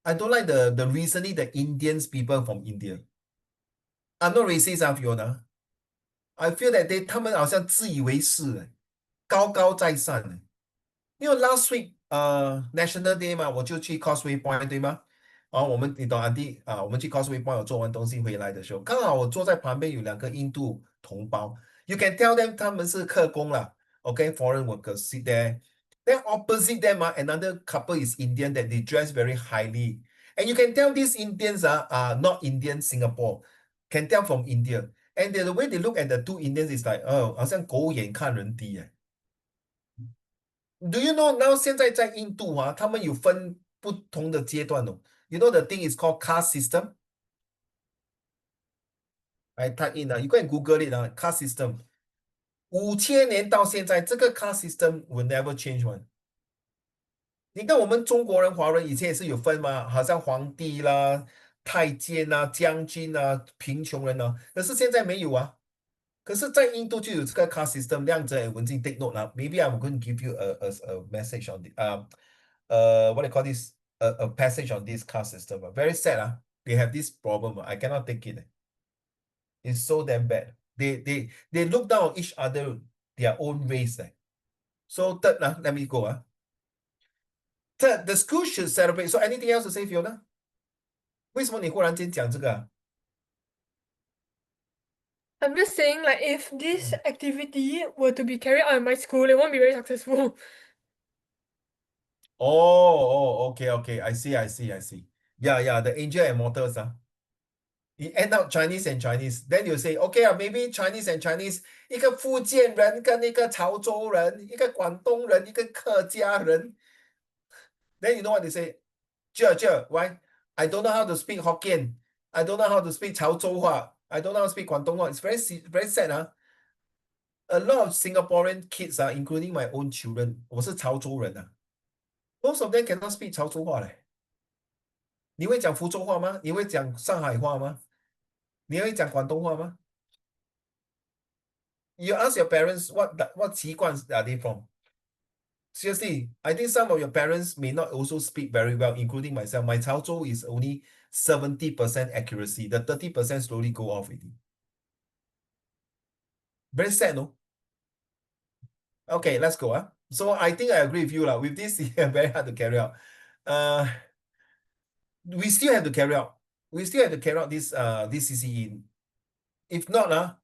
[SPEAKER 1] I don't like the recently the Indians people from India. I'm not racist, Fiona. I feel that 他们好像自以为是，高高在上。因为 last week National Day 嘛，我就去 Causeway Point 对吗？你懂我们去 Causeway Point 我做完东西回来的时候，刚好我坐在旁边有2个印度同胞。You can tell them 他们是客工啦，okay, foreign workers sit there. Then opposite them another couple is Indian that they dress very highly. And you can tell these Indians are not Indian Singapore. Can tell from India. And the way they look at the 2 Indians is like, 好像狗眼看人低Do you know now 现在在印度他们有分不同的阶段哦。You know the thing is called caste system. I type in you go and Google it caste system. 5000年到现在，这个 caste system will never change one. 你看我们中国人、华人以前也是有分嘛，好像皇帝啦、太监将军贫穷人可是现在没有可是，在印度就有这个 caste system，亮着文静 take note Maybe I'm going to give you a message on the what do you call this? A passage on this caste system. Very sad They have this problem I cannot take it. It's so damn bad. They look down on each other, their own race. So third let me go Third, the school should celebrate. So anything else to say, Fiona? 为什么你忽然间讲这个
[SPEAKER 2] I'm just saying, like, if this activity were to be carried out in my school, it won't be very successful.
[SPEAKER 1] Okay. I see. Yeah, the angel and mortals You end up Chinese and Chinese. Then you say, okay maybe Chinese and Chinese. 一个福建人跟一个潮州人，一个广东人，一个客家人。Then you know what they say? Why? I don't know how to speak Hokkien. I don't know how to speak 潮州话. I don't know how to speak 广东话. It's very sad A lot of Singaporean kids including my own children. 我是潮州人Most of them cannot speak 潮州话嘞。你会讲福州话吗？你会讲上海话吗？你会讲广东话吗？ You ask your parents what 习惯 are they from? Seriously, I think some of your parents may not also speak very well, including myself. My 潮州 is only 70% accuracy. The 30% slowly go off already. Very sad, no? Okay, let's go. So I think I agree with you. With this, very hard to carry out. We still have to carry out. We still have to carry out this CCE. If not,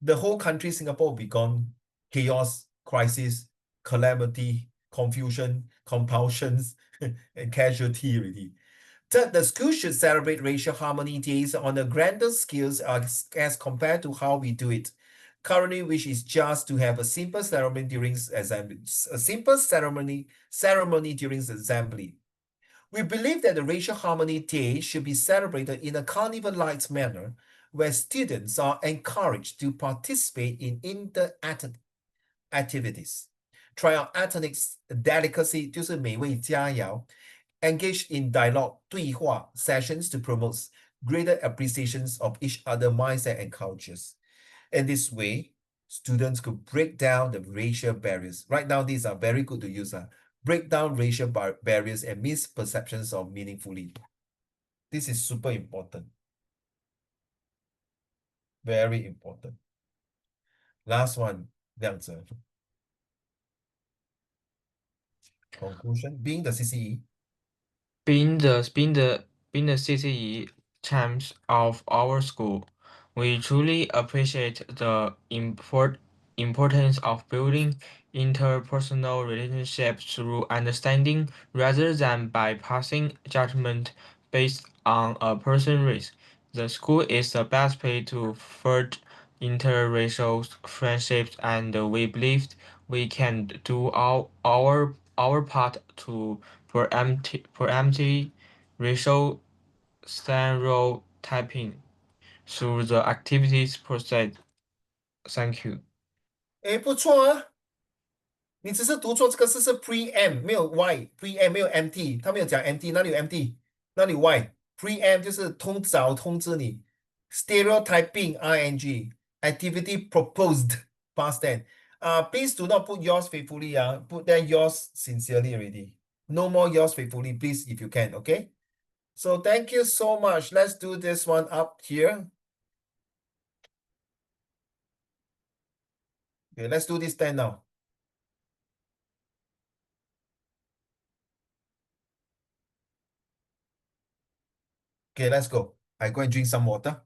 [SPEAKER 1] the whole country, Singapore, will be gone. Chaos, crisis, calamity, confusion, compulsions, and casualty already. Third, the school should celebrate racial harmony days on a grander scale as compared to how we do it currently, which is just to have a simple ceremony during assembly. A simple ceremony during the assembly. We believe that the Racial Harmony Day should be celebrated in a carnival-like manner, where students are encouraged to participate in inter-ethnic activities, try out ethnic delicacy 就是美味佳肴, engage in dialogue 对话 sessions to promote greater appreciations of each other mindset and cultures. In this way, students could break down the racial barriers. Right now, these are very good to use. Break down racial barriers and misperceptions of meaningfully. This is super important. Very important. Last one, 亮泽. Conclusion, being the CCE.
[SPEAKER 4] Being the CCE champs of our school, we truly appreciate the importance of building interpersonal relationships through understanding rather than by passing judgment based on a person's race. The school is the best place to forge interracial friendships, and we believe we can do our part to preempt racial stereotyping through the activities process. Thank you.
[SPEAKER 1] 不错啊，你只是读错这个是 preempt 没有 y，preempt 没有 mt， 他没有讲 mt， 哪里有 mt， 哪里有 y，preempt 就是早通知你 stereotyping ing activity proposed past tense. Please do not put yours faithfully. Put there yours sincerely already. No more yours faithfully, please, if you can. Okay. So thank you so much. Let's do this one up here. Okay, let's do this 10 now. Okay, let's go. I go and drink some water.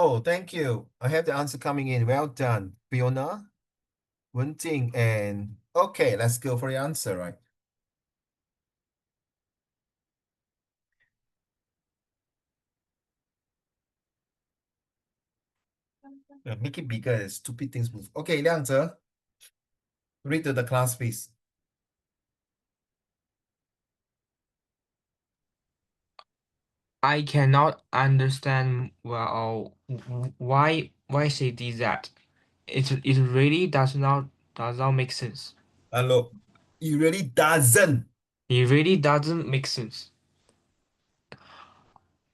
[SPEAKER 1] Oh, thank you. I have the answer coming in. Well done, Fiona, Wenjing, and okay, let's go for the answer, right? Make it bigger. Stupid things move. Okay, Liang Zhe, read to the class, please.
[SPEAKER 4] I cannot understand well why she did that. It really does not make sense.
[SPEAKER 1] Hello. It really doesn't.
[SPEAKER 4] It really doesn't make sense.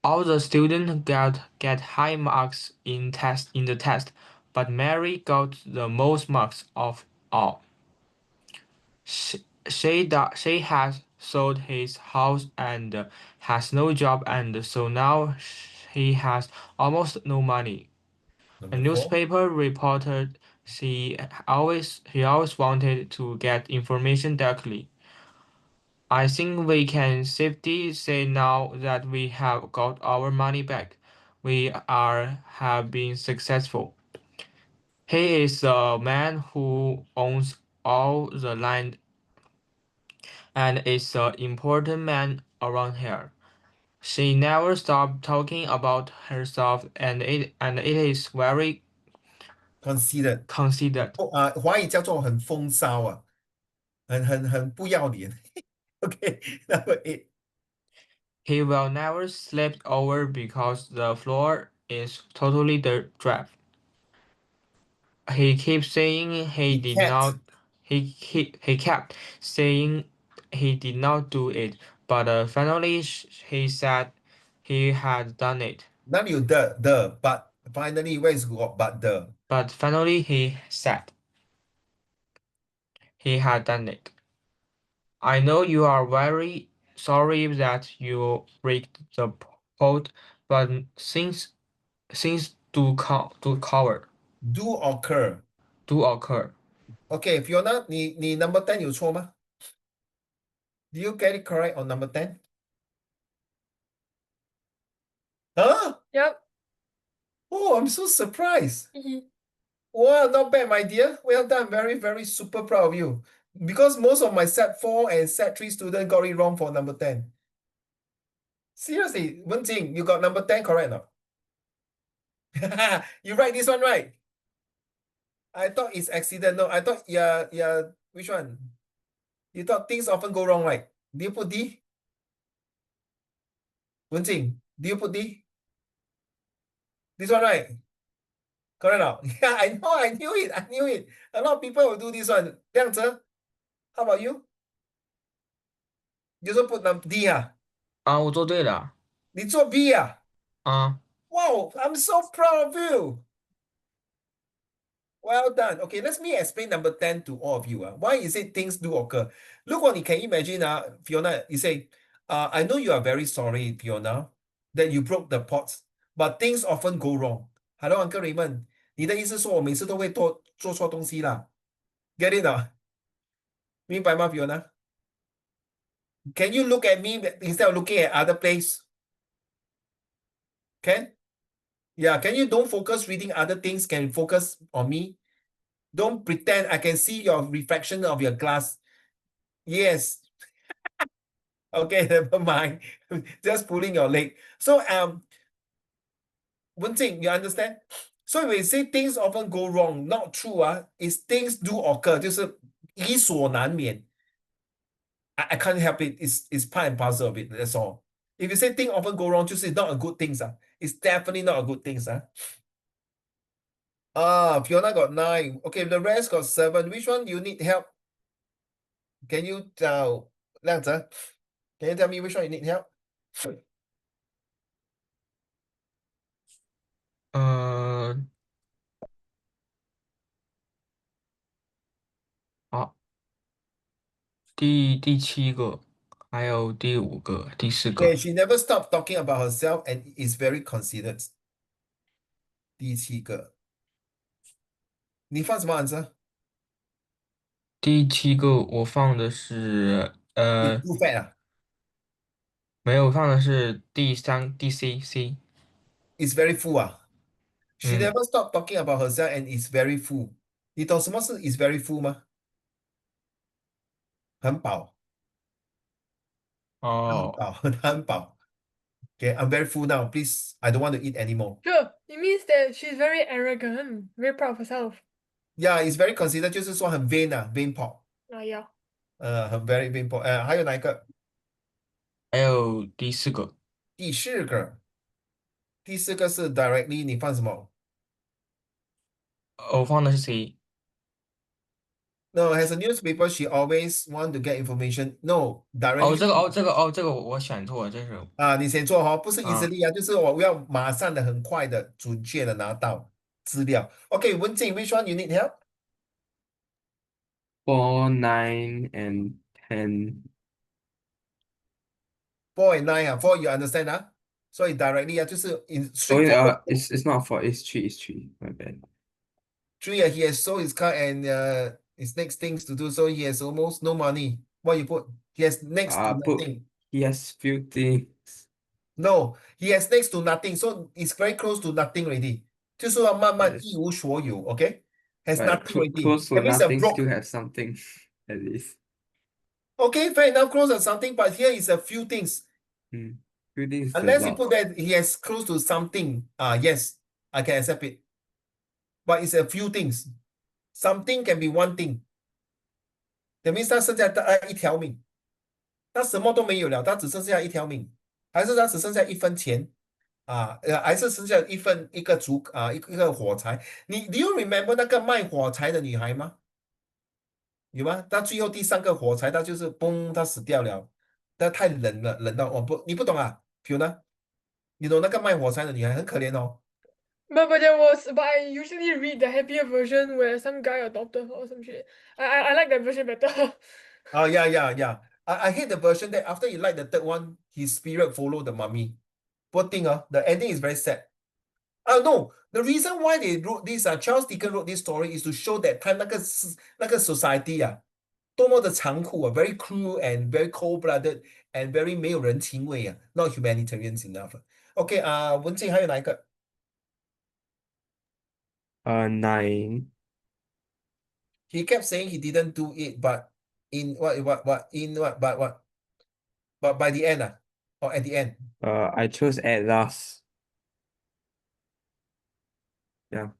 [SPEAKER 4] All the students get high marks in the test, but Mary got the most marks of all. She has sold his house and has no job, and so now he has almost no money. A
[SPEAKER 1] Number 4.
[SPEAKER 4] newspaper reported he always wanted to get information directly. I think we can safely say now that we have got our money back. We have been successful. He is the man who owns all the land and is an important man around here. She never stopped talking about herself, and it is very
[SPEAKER 1] Considered.
[SPEAKER 4] considered.
[SPEAKER 1] 华语叫做很风骚啊，很不要脸。Okay, number 8.
[SPEAKER 4] He will never sleep over because the floor is totally dry. He keeps saying he
[SPEAKER 1] He
[SPEAKER 4] did
[SPEAKER 1] can't.
[SPEAKER 4] not. He kept saying he did not do it, but finally he said he had done it.
[SPEAKER 1] 哪里有the, but finally, where is got but the?
[SPEAKER 4] But finally he said he had done it. I know you are very sorry that you break the pot, but things do cover
[SPEAKER 1] Do occur.
[SPEAKER 4] do occur.
[SPEAKER 1] Okay, Fiona, 你 number 10 有错吗？ Do you get it correct on number 10? Huh?
[SPEAKER 2] Yep.
[SPEAKER 1] Oh, I'm so surprised.
[SPEAKER 2] Hee
[SPEAKER 1] Wow, not bad, my dear. Well done. Very, very super proud of you. Because most of my set 4 and set 3 students got it wrong for number 10. Seriously, Wenjing, you got number 10 correct now? You write this one right. I thought it's accident. No, I thought, yeah, which one? You thought things often go wrong, right? Do you put D? Wenjing, do you put D? This one, right? Correct now? Yeah, I know, I knew it. A lot of people will do this one. Liang Zhe, how about you? You also put D 啊？
[SPEAKER 4] 我做对了。
[SPEAKER 1] 你做 B 啊？ Wow, I'm so proud of you. Well done. Okay, let me explain number 10 to all of you. Why is it things do occur? 如果你 can imagine, Fiona, you say, I know you are very sorry, Fiona, that you broke the pots, but things often go wrong. Hello, Uncle Raymond. 你的意思说我每次都会做错东西啦 Get it 啊？明白吗 Fiona? Can you look at me instead of looking at other place? Can? Yeah, can you don't focus reading other things, can focus on me? Don't pretend I can see your reflection of your glass. Yes. Okay, never mind. Just pulling your leg. So, Wenjing, you understand? So when we say things often go wrong, not true, is things do occur, 就是理所难免. I can't help it. It's part and parcel of it. That's all. If you say things often go wrong, just it's not a good thing, it's definitely not a good thing, Fiona got 9. Okay, the rest got 7. Which one you need help? Can you tell, Liang Zhe, can you tell me which one you need help?
[SPEAKER 4] 好，第七个，还有第5个、第4个。
[SPEAKER 1] Okay, she never stopped talking about herself and is very considered. 第7个，你放什么 answer?
[SPEAKER 4] 第7个我放的是
[SPEAKER 1] It's too fat.
[SPEAKER 4] 没有放的是第3第 C。
[SPEAKER 1] It's very full. She never stop talking about herself and is very full. 你懂什么是 is very full 吗？很饱，很
[SPEAKER 4] 哦，
[SPEAKER 1] 饱，很饱。Okay, I'm very full now. Please, I don't want to eat anymore.
[SPEAKER 2] Sure, it means that she's very arrogant, very proud of herself.
[SPEAKER 1] Yeah, it's very considered，就是说很 vain 啊，vain pop，Yeah. 很 very vain pop。还有哪一个？
[SPEAKER 4] 还有第4个，
[SPEAKER 1] 第四个，第四个是 directly，你放什么
[SPEAKER 4] 我放的是谁？
[SPEAKER 1] ？No, as a newspaper, she always want to get information. No,
[SPEAKER 4] 哦，
[SPEAKER 1] directly
[SPEAKER 4] 这个我选错了，这是
[SPEAKER 1] 你先做不是
[SPEAKER 4] 啊
[SPEAKER 1] easily 就是我要马上的、很快的、准确的拿到资料。OK，文静，which one you need help?
[SPEAKER 3] 4, 9, and 10.
[SPEAKER 1] 4 and 9 4 you understand 所以 directly 就是 in
[SPEAKER 3] Oh yeah,
[SPEAKER 1] straightforward.
[SPEAKER 3] it's not 4, it's 3, it's 3. My bad.
[SPEAKER 1] 3 he has sold his car and his next things to do, so he has almost no money. What you put? He has next to
[SPEAKER 3] Put
[SPEAKER 1] nothing.
[SPEAKER 3] he has few things.
[SPEAKER 1] No, he has next to nothing, so it's very close to nothing already. 就是要慢慢
[SPEAKER 3] Yes.
[SPEAKER 1] 一无所有 okay? Has
[SPEAKER 3] But
[SPEAKER 1] nothing already.
[SPEAKER 3] close to
[SPEAKER 1] That means a
[SPEAKER 3] nothing
[SPEAKER 1] broke.
[SPEAKER 3] still have something at least.
[SPEAKER 1] Okay, fair enough, close to something, but here is a few things.
[SPEAKER 3] Few things is a
[SPEAKER 1] Unless you
[SPEAKER 3] lot.
[SPEAKER 1] put that he has close to something, yes, I can accept it. But it's a few things. Something can be one thing. That means 他剩下一条命，他什么都没有了，他只剩下一条命，还是他只剩下一分钱还是剩下一个一个火柴。Do you remember 那个卖火柴的女孩吗？有吗？她最后第3个火柴，她就是嘣，她死掉了。那太冷了，冷到你不懂啊 Fiona？你懂那个卖火柴的女孩很可怜哦。
[SPEAKER 2] But I usually read the happier version where some guy adopted her or some shit. I like that version better.
[SPEAKER 1] Yeah. I hate the version that after you like the third one, his spirit follow the mummy. Poor thing, the ending is very sad. No, the reason why they wrote this, Charles Dickens wrote this story is to show that time 那个 society 多么的残酷very cruel and very cold-blooded and very 没有人情味not humanitarian enough. OK 文静还有哪一个？
[SPEAKER 3] 9.
[SPEAKER 1] He kept saying he didn't do it, but in but by the end or at the end.
[SPEAKER 3] I chose at last. Yeah.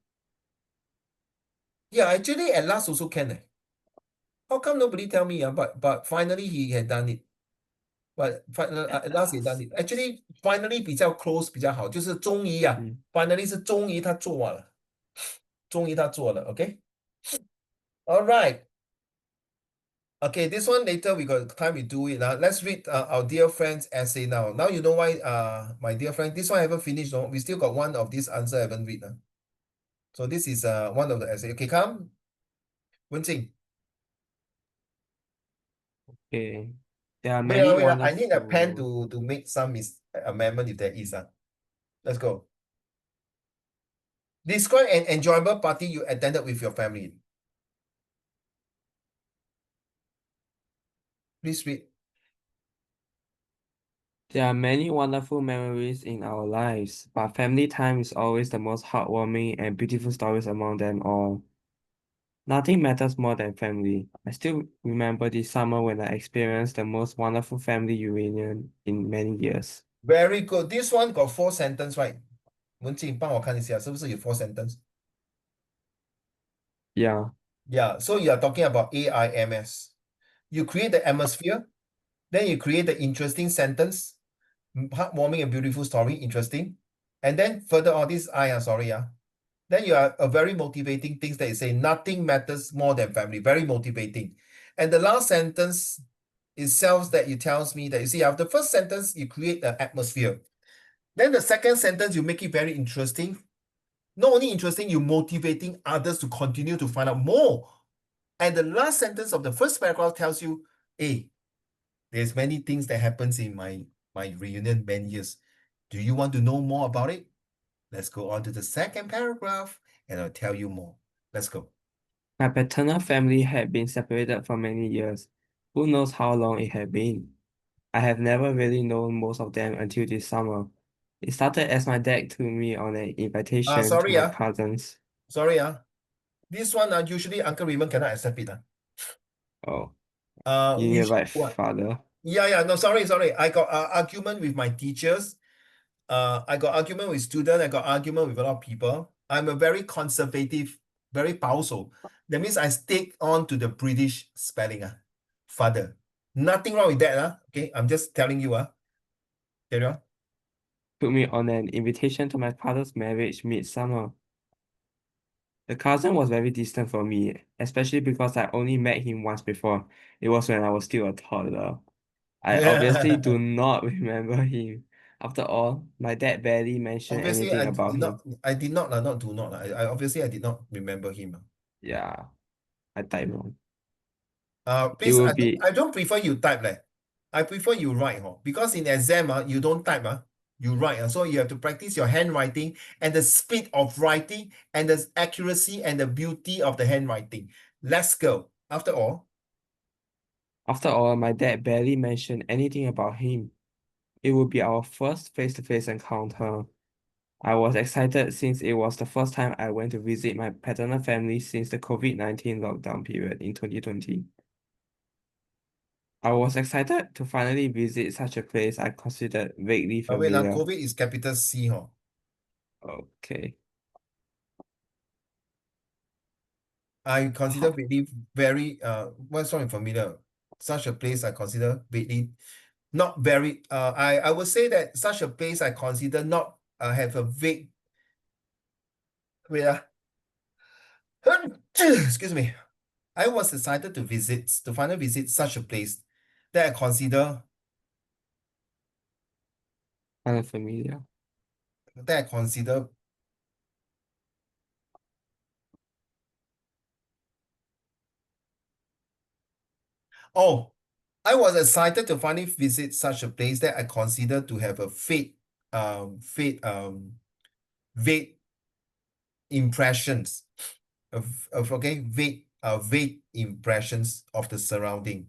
[SPEAKER 1] Yeah, actually at last also can. How come nobody tell me but finally he had done it. But at last he done it. Actually, finally 比较 close 比较好，就是终于finally 是终于他做了，终于他做了，OK? All right. Okay, this one later we got time we do it. Let's read our dear friend's essay now. Now you know why my dear friend, this one I haven't finished. No? We still got one of this answer I haven't read. So this is one of the essay. Okay, come. Wenjing.
[SPEAKER 3] Okay. There are
[SPEAKER 1] Wait,
[SPEAKER 3] many
[SPEAKER 1] wait, I need a pen
[SPEAKER 3] wonderful.
[SPEAKER 1] to make some amendment if there is. Let's go. Describe an enjoyable party you attended with your family. Please read.
[SPEAKER 3] There are many wonderful memories in our lives, but family time is always the most heartwarming and beautiful stories among them all. Nothing matters more than family. I still remember this summer when I experienced the most wonderful family reunion in many years.
[SPEAKER 1] Very good. This one got 4 sentences, right? 文静，帮我看一下，是不是有 4 sentences?
[SPEAKER 3] Yeah.
[SPEAKER 1] Yeah, so you are talking about AIMS. You create the atmosphere, then you create the interesting sentence, heartwarming and beautiful story, interesting. And then further on this sorry. Then you are a very motivating things that you say, nothing matters more than family. Very motivating. And the last sentence itself that you tells me that you see, after the first sentence, you create the atmosphere. Then the second sentence, you make it very interesting. Not only interesting, you motivating others to continue to find out more. And the last sentence of the first paragraph tells you, hey, there's many things that happens in my reunion many years. Do you want to know more about it? Let's go on to the second paragraph and I'll tell you more. Let's go.
[SPEAKER 3] My paternal family had been separated for many years. Who knows how long it had been? I have never really known most of them until this summer. It started as my dad took me on an invitation to
[SPEAKER 1] Sorry,
[SPEAKER 3] my cousins.
[SPEAKER 1] sorry, this one, usually Uncle Raymond cannot accept it.
[SPEAKER 3] Oh,
[SPEAKER 1] We
[SPEAKER 3] you
[SPEAKER 1] should
[SPEAKER 3] right,
[SPEAKER 1] what?
[SPEAKER 3] father.
[SPEAKER 1] Yeah, no, sorry. I got argument with my teachers. I got argument with students. I got argument with a lot of people. I'm a very conservative, very 保守. That means I stick on to the British spelling. Father. Nothing wrong with that. Okay, I'm just telling you. Carry on.
[SPEAKER 3] Took me on an invitation to my father's marriage midsummer. The cousin was very distant from me, especially because I only met him once before. It was when I was still a toddler. I obviously do not remember him. After all, my dad barely mentioned
[SPEAKER 1] Obviously,
[SPEAKER 3] anything about him.
[SPEAKER 1] I did not, not do not. I obviously I did not remember him.
[SPEAKER 3] Yeah, I typed wrong. It
[SPEAKER 1] Please,
[SPEAKER 3] will be
[SPEAKER 1] I don't prefer you type I prefer you write because in exam you don't type you write so you have to practice your handwriting and the speed of writing and the accuracy and the beauty of the handwriting. Let's go. After all,
[SPEAKER 3] my dad barely mentioned anything about him. It would be our first face-to-face encounter. I was excited since it was the first time I went to visit my paternal family since the COVID-19 lockdown period in 2020. I was excited to finally visit such a place I considered vaguely
[SPEAKER 1] wait,
[SPEAKER 3] familiar.
[SPEAKER 1] COVID is capital C.
[SPEAKER 3] Okay.
[SPEAKER 1] I consider vaguely very what's wrong familiar. Such a place I consider vaguely not very I would say that such a place I consider not have a vague wait excuse me. I was excited to finally visit such a place that I consider
[SPEAKER 3] Unfamiliar.
[SPEAKER 1] that I consider oh I was excited to finally visit such a place that I consider to have a vague impressions of okay vague impressions of the surrounding.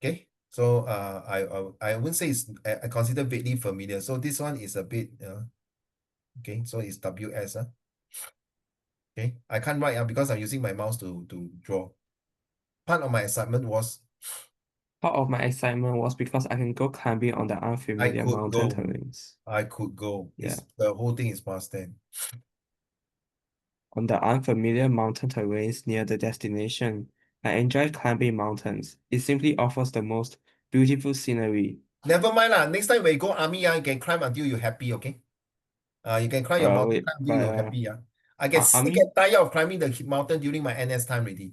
[SPEAKER 1] Okay, so I wouldn't say it's I consider vaguely familiar. So this one is a bit okay, so it's WS. Okay, I can't write because I'm using my mouse to draw. Part of my excitement was
[SPEAKER 3] Part of my excitement was because I can go climbing on the
[SPEAKER 1] I
[SPEAKER 3] unfamiliar
[SPEAKER 1] could
[SPEAKER 3] mountain
[SPEAKER 1] go.
[SPEAKER 3] terrains.
[SPEAKER 1] I could go.
[SPEAKER 3] Yeah.
[SPEAKER 1] The whole thing is past tense.
[SPEAKER 3] On the unfamiliar mountain terrains near the destination, I enjoy climbing mountains. It simply offers the most beautiful scenery.
[SPEAKER 1] Never mind lah. Next time when you go army, you can climb until you're happy, okay? You can climb your mountain
[SPEAKER 3] Wait,
[SPEAKER 1] until
[SPEAKER 3] but
[SPEAKER 1] you're happy. I get
[SPEAKER 3] I
[SPEAKER 1] sick
[SPEAKER 3] mean,
[SPEAKER 1] and tired of climbing the mountain during my NS time already.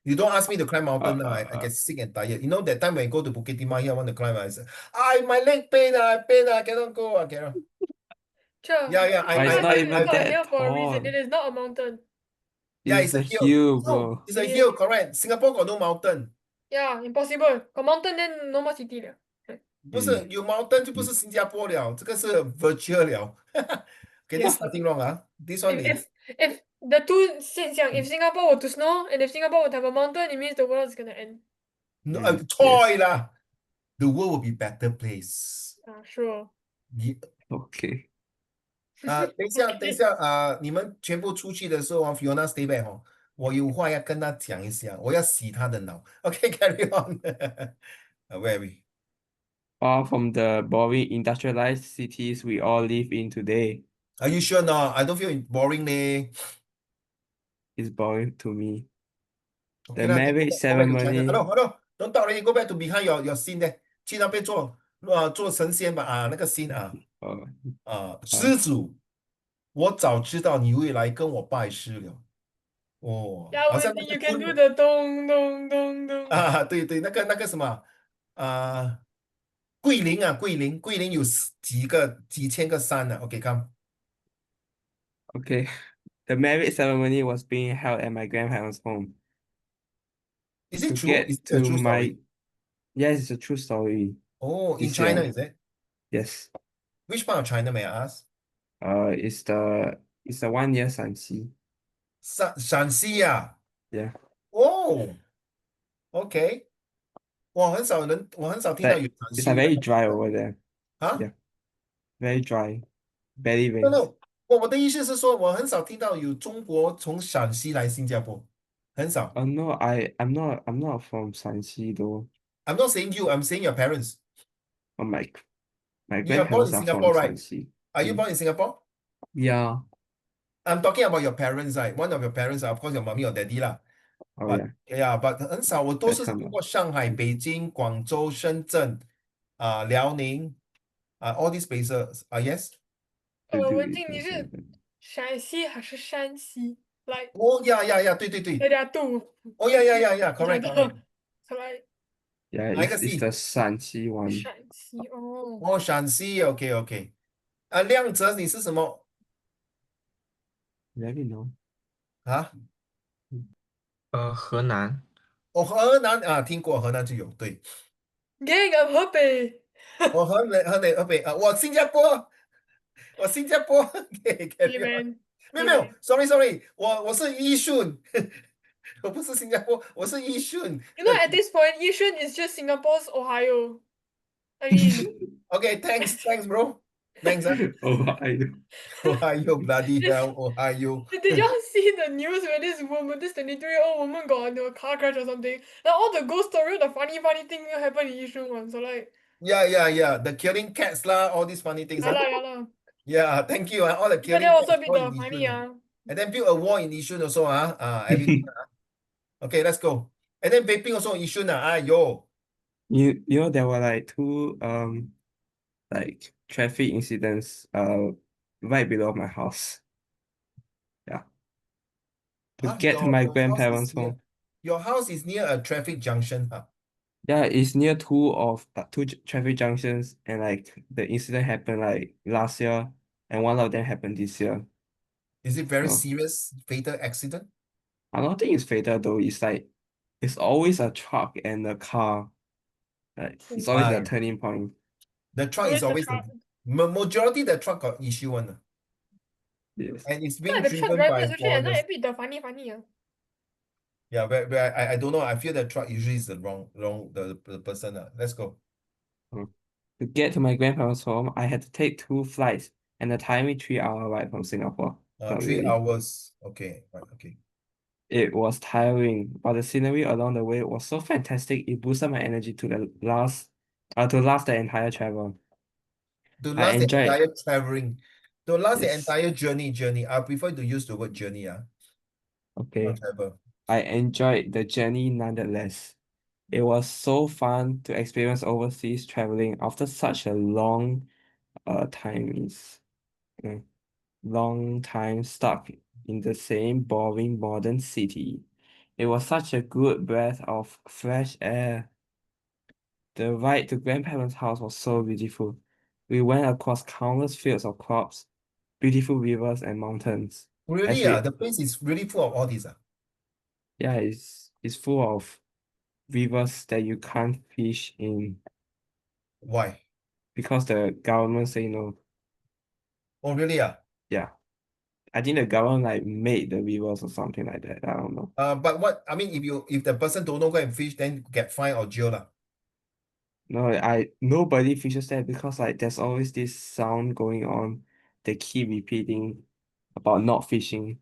[SPEAKER 1] You don't ask me to climb mountain now, I
[SPEAKER 3] uh,
[SPEAKER 1] get sick and tired. You know that time when I go to Bukit Timah here, I want to climb, I say, my leg pain, I cannot go, I cannot.
[SPEAKER 2] Sure.
[SPEAKER 1] Yeah,
[SPEAKER 3] but it's not
[SPEAKER 2] It's
[SPEAKER 3] even
[SPEAKER 2] called a
[SPEAKER 3] that
[SPEAKER 2] hill for a reason. It
[SPEAKER 3] tall.
[SPEAKER 2] is not a mountain.
[SPEAKER 1] yeah,
[SPEAKER 3] It's
[SPEAKER 1] it's a
[SPEAKER 3] a
[SPEAKER 1] hill.
[SPEAKER 3] hill,
[SPEAKER 1] No,
[SPEAKER 3] bro.
[SPEAKER 1] it's a
[SPEAKER 2] It
[SPEAKER 1] hill,
[SPEAKER 2] is.
[SPEAKER 1] correct. Singapore got no mountain.
[SPEAKER 2] Yeah, impossible. Got mountain then no more city 了。
[SPEAKER 1] 不是有 mountain 就不
[SPEAKER 3] 嗯
[SPEAKER 1] 是新加坡了，这个是 virtual 了。Okay, this is
[SPEAKER 2] Yeah.
[SPEAKER 1] nothing wrong. This one is
[SPEAKER 2] If the two 现象, if Singapore were to snow and if Singapore were to have a mountain, it means the world is gonna end.
[SPEAKER 1] no,
[SPEAKER 3] yes.
[SPEAKER 1] toy lah. The world will be better place.
[SPEAKER 2] Sure.
[SPEAKER 1] 你
[SPEAKER 3] Okay.
[SPEAKER 1] 等一下，等一
[SPEAKER 2] Okay.
[SPEAKER 1] 下你们全部出去的时候Fiona stay back 我有话要跟他讲一下，我要洗他的脑。Okay, carry on. Where are we?
[SPEAKER 3] Far from the boring industrialized cities we all live in today.
[SPEAKER 1] Are you sure not? I don't feel boring leh.
[SPEAKER 3] It's boring to me.
[SPEAKER 1] Okay
[SPEAKER 3] The
[SPEAKER 1] lah, can
[SPEAKER 3] marriage
[SPEAKER 1] go back to China.
[SPEAKER 3] ceremony.
[SPEAKER 1] Hello, don't talk already. Go back to behind your scene there. 去那边做神仙吧那个 scene 施主，我早知道你会来跟我拜师了。
[SPEAKER 2] Yeah,
[SPEAKER 1] 好像
[SPEAKER 2] one
[SPEAKER 1] 那
[SPEAKER 2] thing
[SPEAKER 1] 个
[SPEAKER 2] you can
[SPEAKER 1] 昆
[SPEAKER 2] do the dong dong dong dong.
[SPEAKER 1] 对，那个什么桂林有几千个山OK，come.
[SPEAKER 3] Okay. The marriage ceremony was being held at my grandparents' home.
[SPEAKER 1] Is
[SPEAKER 3] To
[SPEAKER 1] it true? Is
[SPEAKER 3] get
[SPEAKER 1] it a
[SPEAKER 3] to
[SPEAKER 1] true
[SPEAKER 3] my
[SPEAKER 1] story?
[SPEAKER 3] Yes, it's a true story.
[SPEAKER 1] Oh, in
[SPEAKER 3] This
[SPEAKER 1] China,
[SPEAKER 3] year.
[SPEAKER 1] is it?
[SPEAKER 3] Yes.
[SPEAKER 1] Which part of China may I ask?
[SPEAKER 3] It's the one near Shanxi.
[SPEAKER 1] 陕西
[SPEAKER 3] Yeah.
[SPEAKER 1] Oh, OK. 我很少听到有
[SPEAKER 3] But
[SPEAKER 1] 陕
[SPEAKER 3] it's
[SPEAKER 1] 西
[SPEAKER 3] like
[SPEAKER 1] 人
[SPEAKER 3] very dry over there.
[SPEAKER 1] 啊
[SPEAKER 3] Yeah. Very dry. barely
[SPEAKER 1] No
[SPEAKER 3] rains.
[SPEAKER 1] no，我的意思是说，我很少听到有中国从陕西来新加坡，很少。
[SPEAKER 3] No, I'm not from Shanxi though.
[SPEAKER 1] I'm not saying you, I'm saying your parents.
[SPEAKER 3] Oh, my
[SPEAKER 1] You are born
[SPEAKER 3] grandparents
[SPEAKER 1] in
[SPEAKER 3] are from
[SPEAKER 1] Singapore, right?
[SPEAKER 3] Shanxi.
[SPEAKER 1] Are you
[SPEAKER 3] Mm.
[SPEAKER 1] born in Singapore?
[SPEAKER 3] Yeah.
[SPEAKER 1] I'm talking about your parents, right? One of your parents, of course, your mommy or daddy lah.
[SPEAKER 3] Oh
[SPEAKER 1] But
[SPEAKER 3] yeah.
[SPEAKER 1] yeah, but 很少，我都是
[SPEAKER 3] That's
[SPEAKER 1] 听过上海、北京、广州、深圳辽宁all these places yes。
[SPEAKER 2] 文静，你是陕西还是山西？来，
[SPEAKER 1] 哦呀，对对对，
[SPEAKER 2] 大家度，
[SPEAKER 1] 哦呀
[SPEAKER 2] 我想
[SPEAKER 1] ，correct
[SPEAKER 2] 到，correct，来，yeah,
[SPEAKER 1] 哪一个
[SPEAKER 3] it's the
[SPEAKER 1] C？Shanxi
[SPEAKER 3] one.
[SPEAKER 2] 陕西哦。
[SPEAKER 1] 哦，陕西，OK，亮泽你是什么
[SPEAKER 3] Let me know.
[SPEAKER 1] 啊？
[SPEAKER 4] 河南。
[SPEAKER 1] 哦，河南听过河南就有，对，Gang
[SPEAKER 2] of 河北，
[SPEAKER 1] 我河北我新加坡，我新加坡，OK，
[SPEAKER 2] 你
[SPEAKER 1] carry on，
[SPEAKER 2] 们，
[SPEAKER 1] 没有
[SPEAKER 2] 你们。
[SPEAKER 1] ，sorry，我是宜顺，我不是新加坡，我是宜顺
[SPEAKER 2] You know, at this point, Yishun is just Singapore's Ohio. I mean,
[SPEAKER 1] OK，thanks bro，thanks
[SPEAKER 3] Ohio.
[SPEAKER 1] Ohio bloody
[SPEAKER 2] this,
[SPEAKER 1] hell Ohio，did
[SPEAKER 2] y'all see the news where this woman, this 23-year-old woman got into a car crash or something? Now all the ghost story, the funny thing will happen in Yishun one. So like,
[SPEAKER 1] yeah, the killing cats lah, all these funny things
[SPEAKER 2] ya lah.
[SPEAKER 1] yeah, thank you all the
[SPEAKER 2] But
[SPEAKER 1] killing
[SPEAKER 2] that also
[SPEAKER 1] cats
[SPEAKER 2] a bit
[SPEAKER 1] all in
[SPEAKER 2] the
[SPEAKER 1] Yishun
[SPEAKER 2] funny ah.
[SPEAKER 1] and then build a wall in Yishun also everything okay, let's go. And then vaping also in Yishun yo.
[SPEAKER 3] You know there were like two like traffic incidents right below my house. Yeah. To get to
[SPEAKER 1] Your
[SPEAKER 3] my
[SPEAKER 1] house is
[SPEAKER 3] grandparents'
[SPEAKER 1] near
[SPEAKER 3] home.
[SPEAKER 1] a traffic junction
[SPEAKER 3] Yeah, it's near two traffic junctions, and like the incident happened like last year, and one of them happened this year.
[SPEAKER 1] is it very
[SPEAKER 3] So
[SPEAKER 1] serious fatal accident?
[SPEAKER 3] I don't think it's fatal though. It's like it's always a truck and a car. Like it's always the
[SPEAKER 1] Why?
[SPEAKER 3] turning point.
[SPEAKER 1] The truck is
[SPEAKER 2] Always the
[SPEAKER 1] always the
[SPEAKER 2] truck.
[SPEAKER 1] majority the truck got issue one
[SPEAKER 3] Yes.
[SPEAKER 1] and it's
[SPEAKER 2] Yeah,
[SPEAKER 1] being
[SPEAKER 2] the truck
[SPEAKER 1] driven
[SPEAKER 2] driver,
[SPEAKER 1] by
[SPEAKER 2] especially at night,
[SPEAKER 1] foreigners.
[SPEAKER 2] a bit the funny ah.
[SPEAKER 1] Yeah, where I don't know. I feel the truck usually is the wrong the person. Let's go.
[SPEAKER 3] Mm. To get to my grandparents' home, I had to take two flights and a timely 3 hour ride from Singapore. Not
[SPEAKER 1] Three
[SPEAKER 3] really.
[SPEAKER 1] hours. Okay, right, okay.
[SPEAKER 3] It was tiring, but the scenery along the way was so fantastic. It boosted my energy to last the entire travel.
[SPEAKER 1] To
[SPEAKER 3] I
[SPEAKER 1] last the
[SPEAKER 3] enjoyed
[SPEAKER 1] entire traveling, to last the
[SPEAKER 3] this.
[SPEAKER 1] entire journey. I prefer to use the word journey, not
[SPEAKER 3] Okay,
[SPEAKER 1] travel.
[SPEAKER 3] I enjoyed the journey nonetheless. It was so fun to experience overseas traveling after such a time is uh, long time stuck in the same boring modern city. It was such a good breath of fresh air. The ride to grandparents' house was so beautiful. We went across countless fields of crops, beautiful rivers and mountains. As
[SPEAKER 1] Really,
[SPEAKER 3] we
[SPEAKER 1] the place is really full of all these.
[SPEAKER 3] Yeah, it's full of rivers that you can't fish in
[SPEAKER 1] Why?
[SPEAKER 3] because the government say no.
[SPEAKER 1] Oh, really,
[SPEAKER 3] Yeah. I think the government like made the rivers or something like that. I don't know.
[SPEAKER 1] But what I mean, if the person don't know go and fish, then get fined or jail lah.
[SPEAKER 3] No, I nobody fishes there because like there's always this sound going on. They keep repeating about not fishing.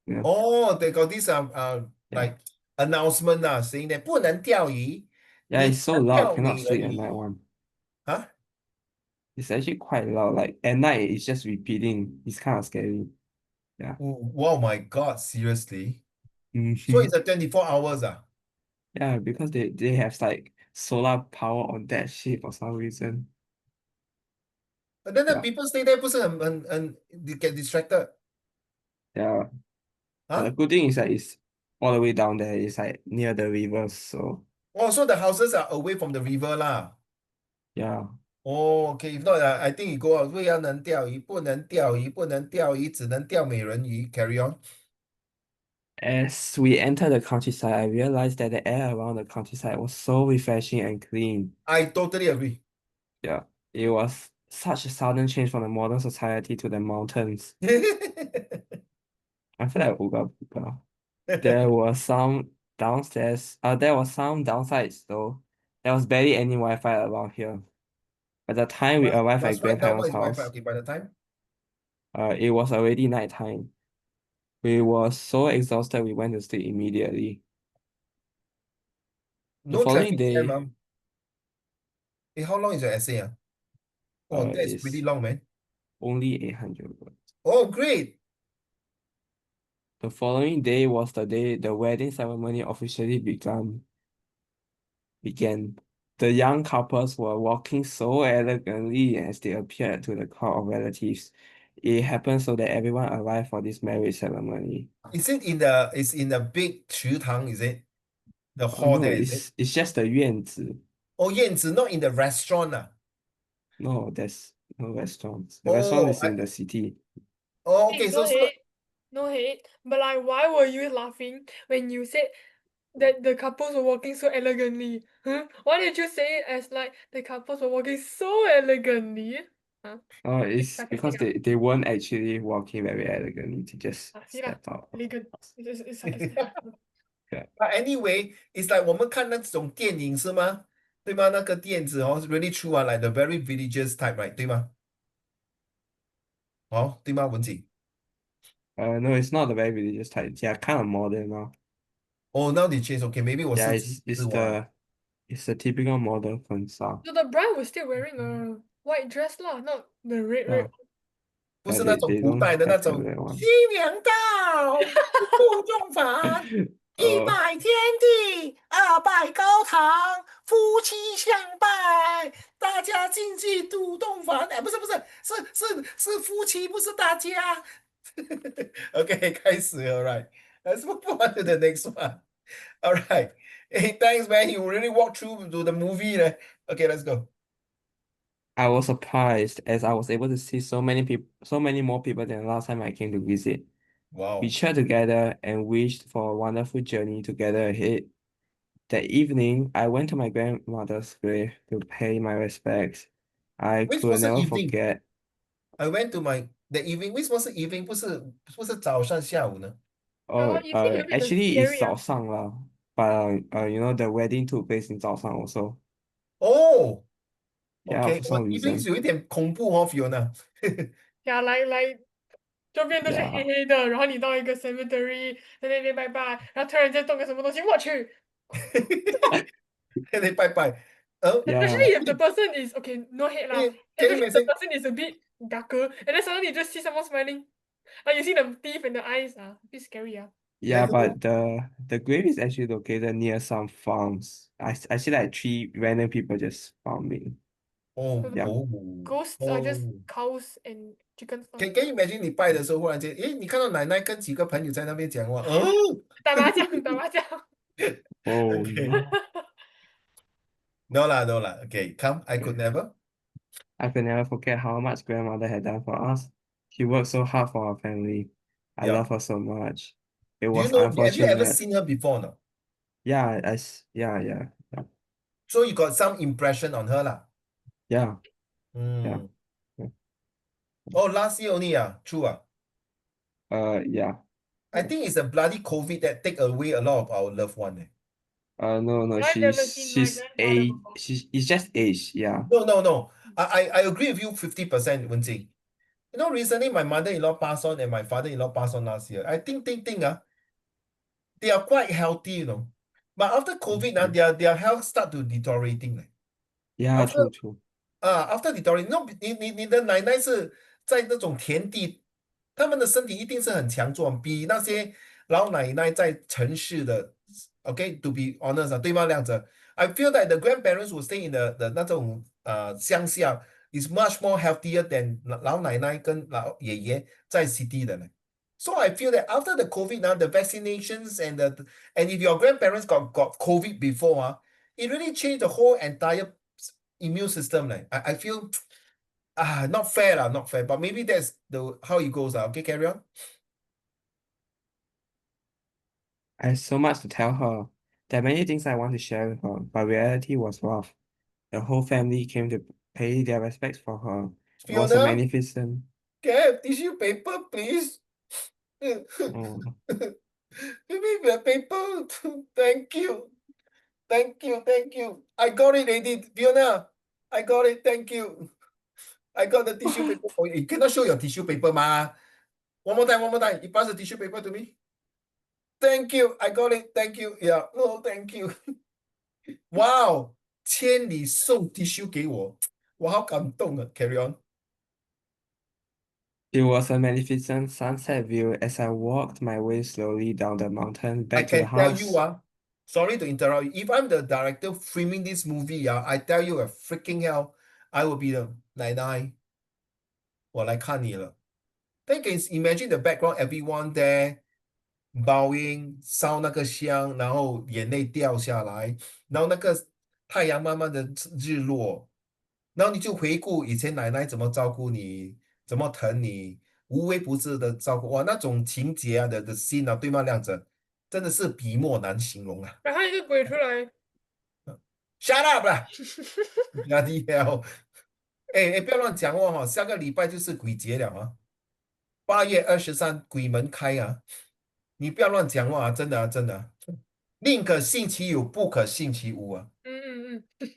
[SPEAKER 3] Yeah.
[SPEAKER 1] Oh, they got this
[SPEAKER 3] Yeah.
[SPEAKER 1] like announcement saying that 不能钓鱼，Yeah,
[SPEAKER 3] it's so loud, cannot sleep at night
[SPEAKER 1] 你只能钓美人鱼。
[SPEAKER 3] one.
[SPEAKER 1] Huh?
[SPEAKER 3] It's actually quite loud. Like at night it's just repeating. It's kind of scary. Yeah.
[SPEAKER 1] Wow, my God, seriously? So
[SPEAKER 3] Mhm.
[SPEAKER 1] it's a 24 hours
[SPEAKER 3] Yeah, because they have like solar power on that ship for some reason.
[SPEAKER 1] But then the
[SPEAKER 3] Yeah.
[SPEAKER 1] people stay there 不是很 they get distracted?
[SPEAKER 3] Yeah. But the
[SPEAKER 1] Huh?
[SPEAKER 3] good thing is that it's all the way down there. It's like near the rivers. So
[SPEAKER 1] Oh, so the houses are away from the river lah.
[SPEAKER 3] yeah.
[SPEAKER 1] Oh, okay. If not, I think you go out. 不要能钓鱼，不能钓鱼，不能钓鱼，只能钓美人鱼。Carry on.
[SPEAKER 3] As we entered the countryside, I realized that the air around the countryside was so refreshing and clean.
[SPEAKER 1] I totally agree.
[SPEAKER 3] Yeah. It was such a sudden change from the modern society to the mountains. I feel like Uga Buga. There was some downsides though. There was barely any Wi-Fi around here. By the time we arrived
[SPEAKER 1] Plus,
[SPEAKER 3] at
[SPEAKER 1] right now, what
[SPEAKER 3] grandparents'
[SPEAKER 1] is Wi-Fi?
[SPEAKER 3] house,
[SPEAKER 1] Okay, by the time.
[SPEAKER 3] It was already nighttime. We were so exhausted we went to sleep immediately. The
[SPEAKER 1] No
[SPEAKER 3] following
[SPEAKER 1] traffic jam,
[SPEAKER 3] day,
[SPEAKER 1] How long is your essay? Oh, that's pretty
[SPEAKER 3] is
[SPEAKER 1] long, man.
[SPEAKER 3] only 800 words.
[SPEAKER 1] Oh, great.
[SPEAKER 3] The following day was the day the wedding ceremony officially began. The young couples were walking so elegantly as they appeared to the crowd of relatives. It happened so that everyone arrived for this marriage ceremony.
[SPEAKER 1] Is it it's in the big 池塘, is it? The
[SPEAKER 3] Oh
[SPEAKER 1] hall
[SPEAKER 3] no,
[SPEAKER 1] there, is it?
[SPEAKER 3] it's just the 院子.
[SPEAKER 1] Oh, 燕子, not in the restaurant.
[SPEAKER 3] No, there's no restaurants. The restaurant
[SPEAKER 1] Oh,
[SPEAKER 3] is in the city.
[SPEAKER 1] okay,
[SPEAKER 2] Hey, no
[SPEAKER 1] so
[SPEAKER 2] hate, no hate. But like, why were you laughing when you said that the couples were walking so elegantly? Huh? Why did you say it as like the couples were walking so elegantly? Huh? It's
[SPEAKER 3] It's because
[SPEAKER 2] sarcastic.
[SPEAKER 3] they weren't actually walking very elegantly to just
[SPEAKER 2] See lah,
[SPEAKER 3] step out.
[SPEAKER 2] elegant. It's sarcastic.
[SPEAKER 3] Yeah.
[SPEAKER 1] But anyway, it's like 我们看那种电影是吗？对吗？那个电子 really true like the very religious type, right? 对吗？对吗，文景？
[SPEAKER 3] No, it's not the very religious type. They are kind of modern now.
[SPEAKER 1] Oh, now they change. Okay, maybe
[SPEAKER 3] Yeah,
[SPEAKER 1] 我是自我。
[SPEAKER 3] it's the typical modern phone style.
[SPEAKER 2] So the bride was still wearing a white dress lah, not the red
[SPEAKER 3] Yeah.
[SPEAKER 2] red.
[SPEAKER 1] 不是那种
[SPEAKER 3] They
[SPEAKER 1] 古
[SPEAKER 3] don't
[SPEAKER 1] 代的那
[SPEAKER 3] have the
[SPEAKER 1] 种
[SPEAKER 3] red one.
[SPEAKER 1] 新娘到，不用烦，一
[SPEAKER 3] Oh,
[SPEAKER 1] 拜天地，二拜高堂，夫妻相拜，大家进进杜洞房。哎，不是，是夫妻，不是大家。OK，开始了，right? Let's move on to the next one. All right. Hey, thanks, man. You really walked through to the movie. Okay, let's go.
[SPEAKER 3] I was surprised as I was able to see so many more people than last time I came to visit. We
[SPEAKER 1] Wow.
[SPEAKER 3] cheered together and wished for a wonderful journey together ahead. That evening, I went to my grandmother's grave to pay my respects. I
[SPEAKER 1] 为什么
[SPEAKER 3] could
[SPEAKER 1] 是
[SPEAKER 3] never
[SPEAKER 1] evening?
[SPEAKER 3] forget.
[SPEAKER 1] I went to my the evening. 为什么是 evening？不是早上下午呢？Oh,
[SPEAKER 3] Oh,
[SPEAKER 2] you think a bit
[SPEAKER 3] actually, it's
[SPEAKER 2] scary, ah.
[SPEAKER 3] 早上 lah. But you know, the wedding took place in 早上 also.
[SPEAKER 1] 哦
[SPEAKER 3] Yeah,
[SPEAKER 1] OK，for 我
[SPEAKER 3] some
[SPEAKER 1] evening
[SPEAKER 3] reason.
[SPEAKER 1] 有一点恐怖Fiona。
[SPEAKER 2] Yeah, like 周边都是黑
[SPEAKER 3] Yeah,
[SPEAKER 2] 黑的，然后你到一个 cemetery 在那边拜拜，然后突然间动个什么东西，我去
[SPEAKER 1] 你拜拜。
[SPEAKER 3] yeah,！Especially
[SPEAKER 2] if the person is okay, no hate lah.
[SPEAKER 1] Can you
[SPEAKER 2] Especially if the
[SPEAKER 1] imagine?
[SPEAKER 2] person is a bit darker, and then suddenly you just see someone smiling. Like you see the teeth and the eyes, a bit scary, ah.
[SPEAKER 3] yeah. But the grave is actually located near some farms. I see like 3 random people just farming.
[SPEAKER 1] Oh,
[SPEAKER 3] Yeah,
[SPEAKER 1] oh,
[SPEAKER 2] Ghosts are just
[SPEAKER 1] oh.
[SPEAKER 2] cows and chickens.
[SPEAKER 1] Can you imagine 你拜的时候，忽然间，你看到奶奶跟几个朋友在那边讲话，哦
[SPEAKER 2] 打麻将，打麻将。
[SPEAKER 3] oh，OK，no.
[SPEAKER 1] no 啦，no 啦，OK， come, I could never.
[SPEAKER 3] I could never forget how much grandmother had done for us. She worked so hard for our family. I
[SPEAKER 1] Yeah.
[SPEAKER 3] love her so much. It
[SPEAKER 1] Do you
[SPEAKER 3] was
[SPEAKER 1] know? Have you ever
[SPEAKER 3] unfortunate.
[SPEAKER 1] seen her before? No.
[SPEAKER 3] Yeah, yeah,
[SPEAKER 1] So you got some impression on her lah.
[SPEAKER 3] yeah, yeah,
[SPEAKER 1] Mm.
[SPEAKER 3] yeah.
[SPEAKER 1] Oh, last year only. True.
[SPEAKER 3] Yeah.
[SPEAKER 1] I think it's a bloody COVID that take away a lot of our loved one.
[SPEAKER 3] No,
[SPEAKER 2] I've never seen my grandfather before.
[SPEAKER 3] it's just age, yeah.
[SPEAKER 1] No. I agree with you 50%, Wenjing. Recently my mother-in-law passed on and my father-in-law passed on last year. I think they are quite healthy. But after COVID, their health start to deteriorating.
[SPEAKER 3] Yeah,
[SPEAKER 1] After
[SPEAKER 3] true.
[SPEAKER 1] after deteriorating, 你的奶奶是在那种田地，他们的身体一定是很强壮，比那些老奶奶在城市的，OK，to be honest 对吗？亮子，I feel that the grandparents who stay in the 那种乡下 is much more healthier than 老奶奶跟老爷爷在 city 的呢。So I feel that after the COVID now, the vaccinations and if your grandparents got COVID before, it really changed the whole entire immune system. I feel not fair lah, not fair. But maybe that's how it goes. Okay, carry on.
[SPEAKER 3] I have so much to tell her. There are many things I want to share with her, but reality was rough. The whole family came to pay their respects for her. It was a
[SPEAKER 1] Fiona,
[SPEAKER 3] magnificent.
[SPEAKER 1] can I have tissue paper, please? Give
[SPEAKER 3] Oh,
[SPEAKER 1] me the paper. Thank you. Thank you. I got it, Edith. Fiona, I got it. Thank you. I got the tissue paper for you. You cannot show your tissue paper, ma. One more time, one more time. You pass the tissue paper to me. Thank you. I got it. Thank you. Yeah. Oh, thank you. Wow. 千里送 tissue 给我，我好感动啊。Carry on.
[SPEAKER 3] It was a magnificent sunset view as I walked my way slowly down the mountain
[SPEAKER 1] I
[SPEAKER 3] back to the
[SPEAKER 1] can tell you,
[SPEAKER 3] house.
[SPEAKER 1] sorry to interrupt you. If I'm the director filming this movie, I tell you a freaking hell, I will be the 奶奶，我来看你了。Then can you imagine the background, everyone there bowing, 烧那个香，然后眼泪掉下来，然后那个太阳慢慢的日落，然后你就回顾以前奶奶怎么照顾你，怎么疼你，无微不至的照顾，哇，那种情节啊的心啊，对吗，亮子？真的是笔墨难形容啊
[SPEAKER 2] 然后一个鬼出来，
[SPEAKER 1] ！Shut up 啦！Bloody hell！哎，不要乱讲话哈，下个礼拜就是鬼节了啊，8月23鬼门开啊！你不要乱讲话啊，真的啊，真的啊，宁可信其有，不可信其无啊。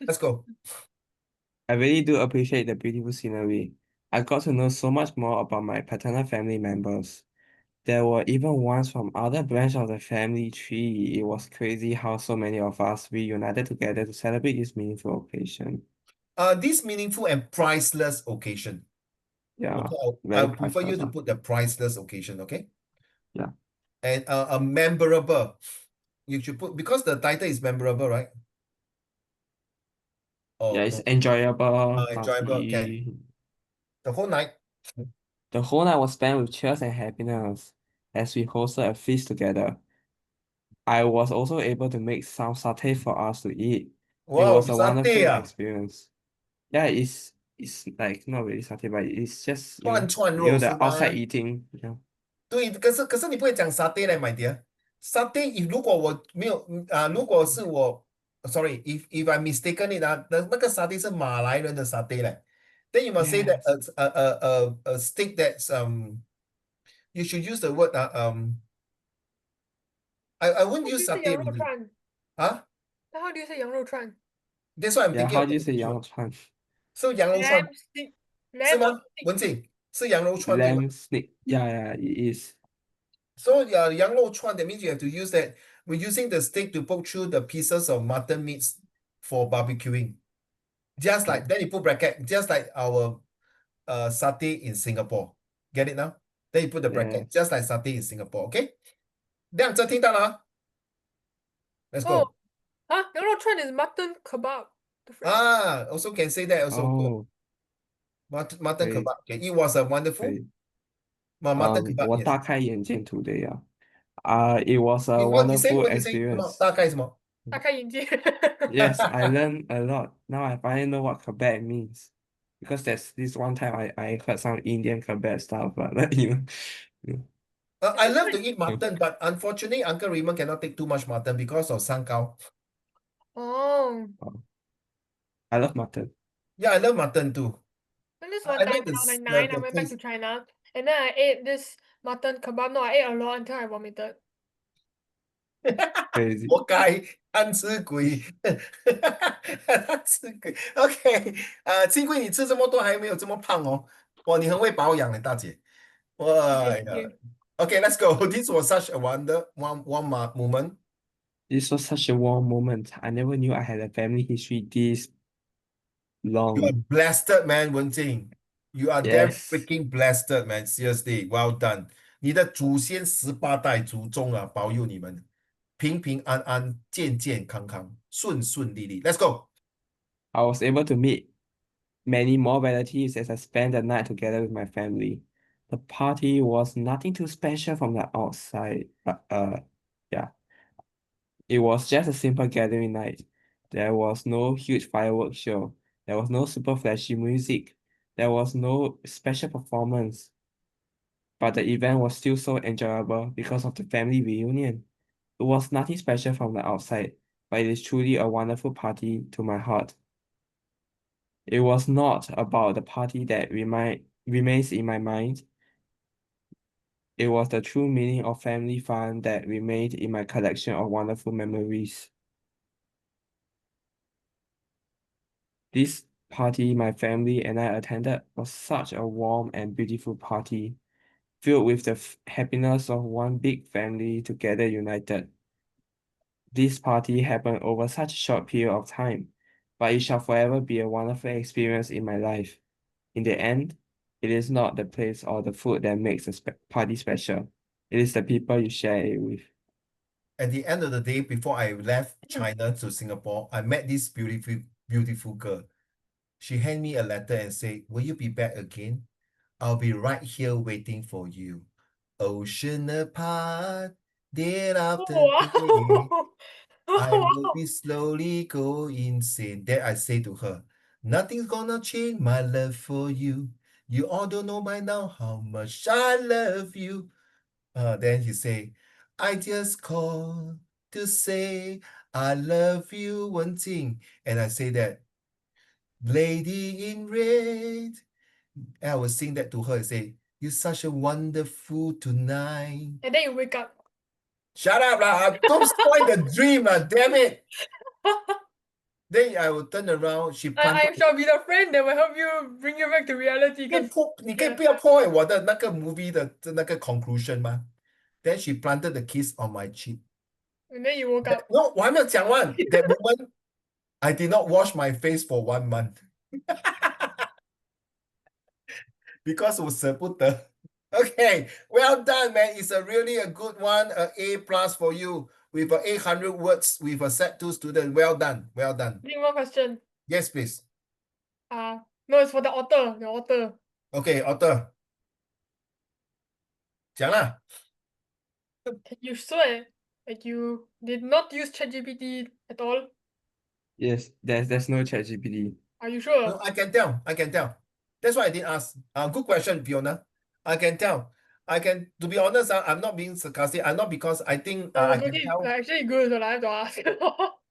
[SPEAKER 1] Let's go。I
[SPEAKER 3] really do appreciate the beautiful scenery. I got to know so much more about my paternal family members. There were even ones from other branch of the family tree. It was crazy how so many of us reunited together to celebrate this meaningful occasion.
[SPEAKER 1] This meaningful and priceless occasion.
[SPEAKER 3] Yeah,
[SPEAKER 1] Okay,
[SPEAKER 3] very
[SPEAKER 1] I'll prefer you
[SPEAKER 3] priceless.
[SPEAKER 1] to put the priceless occasion, okay?
[SPEAKER 3] Yeah.
[SPEAKER 1] And a memorable. You should put because the title is memorable, right? Oh
[SPEAKER 3] Yeah, it's
[SPEAKER 1] no,
[SPEAKER 3] enjoyable,
[SPEAKER 1] enjoyable. Can
[SPEAKER 3] bubbly.
[SPEAKER 1] the whole night.
[SPEAKER 3] The whole night was spent with cheers and happiness as we hosted a feast together. I was also able to make some satay for us to eat. It
[SPEAKER 1] Wow,
[SPEAKER 3] was a
[SPEAKER 1] satay
[SPEAKER 3] wonderful
[SPEAKER 1] ah,
[SPEAKER 3] experience. Yeah, it's like not really satay, but it's just
[SPEAKER 1] 串肉是
[SPEAKER 3] the outside
[SPEAKER 1] 吗？eating.
[SPEAKER 3] Yeah.
[SPEAKER 1] 对，可是你不会讲 satay 嘞，my dear。satay， 如果我没有如果是我，sorry，if I mistaken it 那个 satay 是马来人的 satay 嘞。Then you must say that
[SPEAKER 3] Yes.
[SPEAKER 1] a steak that's you should use the word I won't
[SPEAKER 2] How do
[SPEAKER 1] use
[SPEAKER 2] you say
[SPEAKER 1] satay
[SPEAKER 2] 羊肉
[SPEAKER 1] really.
[SPEAKER 2] 串？
[SPEAKER 1] Huh?
[SPEAKER 2] How do you say 羊肉串
[SPEAKER 1] That's why I'm
[SPEAKER 3] Yeah,
[SPEAKER 1] thinking
[SPEAKER 3] how
[SPEAKER 1] of
[SPEAKER 3] do you
[SPEAKER 1] the
[SPEAKER 3] say
[SPEAKER 1] visual.
[SPEAKER 3] 羊肉串?
[SPEAKER 1] So 羊肉串
[SPEAKER 2] ？Lamb stick,
[SPEAKER 1] 是
[SPEAKER 2] lamb or
[SPEAKER 1] 吗？
[SPEAKER 2] stick?
[SPEAKER 1] 文静是羊肉串对吗？
[SPEAKER 3] Lamb snake. Yeah, it is.
[SPEAKER 1] So yeah, 羊肉串 that means you have to use that. We're using the stick to poke through the pieces of mutton meats for barbecuing. Just like then you put bracket, just like our satay in Singapore. Get it now? Then you put the bracket,
[SPEAKER 3] Yes.
[SPEAKER 1] just like satay in Singapore. Okay? 亮这听到了啊 Let's
[SPEAKER 2] Oh,
[SPEAKER 1] go.
[SPEAKER 2] 羊肉串 is mutton kebab. Different.
[SPEAKER 1] Also can say that also good.
[SPEAKER 3] Oh,
[SPEAKER 1] Mutton
[SPEAKER 3] 可以
[SPEAKER 1] kebab. Okay, it was a
[SPEAKER 3] 可
[SPEAKER 1] wonderful
[SPEAKER 3] 以。
[SPEAKER 1] mutton kebab.
[SPEAKER 3] 我
[SPEAKER 1] Yes.
[SPEAKER 3] 大开眼界 today 啊。It was a
[SPEAKER 1] What you say?
[SPEAKER 3] wonderful
[SPEAKER 1] What you say? 什么？experience. 大概什么？
[SPEAKER 2] 大开眼界。
[SPEAKER 3] Yes, I learned a lot. Now I finally know what kebab means. Because there's this one time I heard some Indian kebab stuff, but you know.
[SPEAKER 1] I love to eat mutton, but unfortunately, Uncle Raymond cannot take too much mutton because of 三高.
[SPEAKER 2] Oh,
[SPEAKER 3] I love mutton.
[SPEAKER 1] Yeah, I love mutton too.
[SPEAKER 2] and this
[SPEAKER 1] I
[SPEAKER 2] one time
[SPEAKER 1] like
[SPEAKER 2] when I was like
[SPEAKER 1] the,
[SPEAKER 2] 9, I
[SPEAKER 1] the
[SPEAKER 2] went back to
[SPEAKER 1] taste.
[SPEAKER 2] China, and then I ate this mutton kebab. No, I ate a lot until I vomited.
[SPEAKER 3] Crazy.
[SPEAKER 1] 活该，贪吃鬼，贪吃鬼。OK，幸亏你吃这么多还没有这么胖哦。哇，你很会保养的大姐。哇呀
[SPEAKER 2] Yeah.
[SPEAKER 1] OK, let's go. This was such a moment.
[SPEAKER 3] This was such a warm moment. I never knew I had a family history this
[SPEAKER 1] You are
[SPEAKER 3] long.
[SPEAKER 1] blessed, man, Wen Jing. You are damn
[SPEAKER 3] Yes.
[SPEAKER 1] freaking blessed, man. Seriously, well done. 你的祖先18代祖宗啊，保佑你们平平安安、健健康康、顺顺利利。Let's go.
[SPEAKER 3] I was able to meet many more relatives as I spent the night together with my family. The party was nothing too special from the outside, but yeah, it was just a simple gathering night. There was no huge fireworks show. There was no super flashy music. There was no special performance. But the event was still so enjoyable because of the family reunion. It was nothing special from the outside, but it is truly a wonderful party to my heart. It was not about the party that remains in my mind. It was the true meaning of family fun that remained in my collection of wonderful memories. This party my family and I attended was such a warm and beautiful party, filled with the happiness of one big family together united. This party happened over such a short period of time, but it shall forever be a wonderful experience in my life. In the end, it is not the place or the food that makes a party special. It is the people you share it with.
[SPEAKER 1] At the end of the day, before I left China to Singapore, I met this beautiful girl. She handed me a letter and said, "Will you be back again? I'll be right here waiting for you. Ocean apart, day after day,
[SPEAKER 2] Wow.
[SPEAKER 1] I will be slowly go insane." Then I say to her, "Nothing's gonna change my love for you. You all don't know by now how much I love you." Then he say, "I just call to say I love you, Wenjing." And I say that, "Lady in red." And I will sing that to her and say, "You're such a wonderful tonight."
[SPEAKER 2] And then you wake up.
[SPEAKER 1] Shut up, lah. Don't spoil the dream, damn it. Then I will turn around, she planted.
[SPEAKER 2] I shall be the friend that will help you bring you back to reality.
[SPEAKER 1] 你可以不要破坏我的那个 movie 的那个 conclusion 吗？ Then she planted the kiss on my cheek.
[SPEAKER 2] And then you woke up.
[SPEAKER 1] No, 我还没有讲完。That moment, I did not wash my face for 1 month. Because 我舍不得。Okay, well done, man. It's really a good one. A plus for you with 800 words with a set 2 student. Well done. Well done.
[SPEAKER 2] Need more question.
[SPEAKER 1] Yes, please.
[SPEAKER 2] No, it's for the author. The author.
[SPEAKER 1] Okay, author. 讲啦。
[SPEAKER 2] Can you swear that you did not use ChatGPT at all?
[SPEAKER 3] Yes, there's no ChatGPT.
[SPEAKER 2] Are you sure?
[SPEAKER 1] No, I can tell. I can tell. That's why I didn't ask. Good question, Fiona. I can tell. To be honest, I'm not being sarcastic. I'm not because I think I
[SPEAKER 2] No,
[SPEAKER 1] can
[SPEAKER 2] it's
[SPEAKER 1] tell.
[SPEAKER 2] actually good, so I have to ask.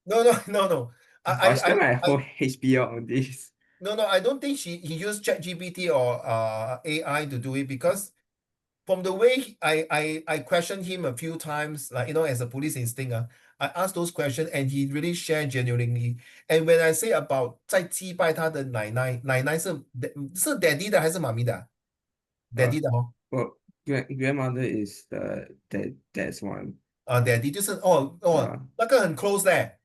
[SPEAKER 1] No.
[SPEAKER 3] I spent my whole HBO on this.
[SPEAKER 1] No, I don't think he used ChatGPT or AI to do it because from the way I questioned him a few times, like as a police instinct, I asked those questions and he really shared genuinely. And when I say about 在击败他的奶奶是 daddy 的还是妈咪的？daddy 的哦。
[SPEAKER 3] Well, grandmother is that's one.
[SPEAKER 1] daddy 就是那个很 close 嘞，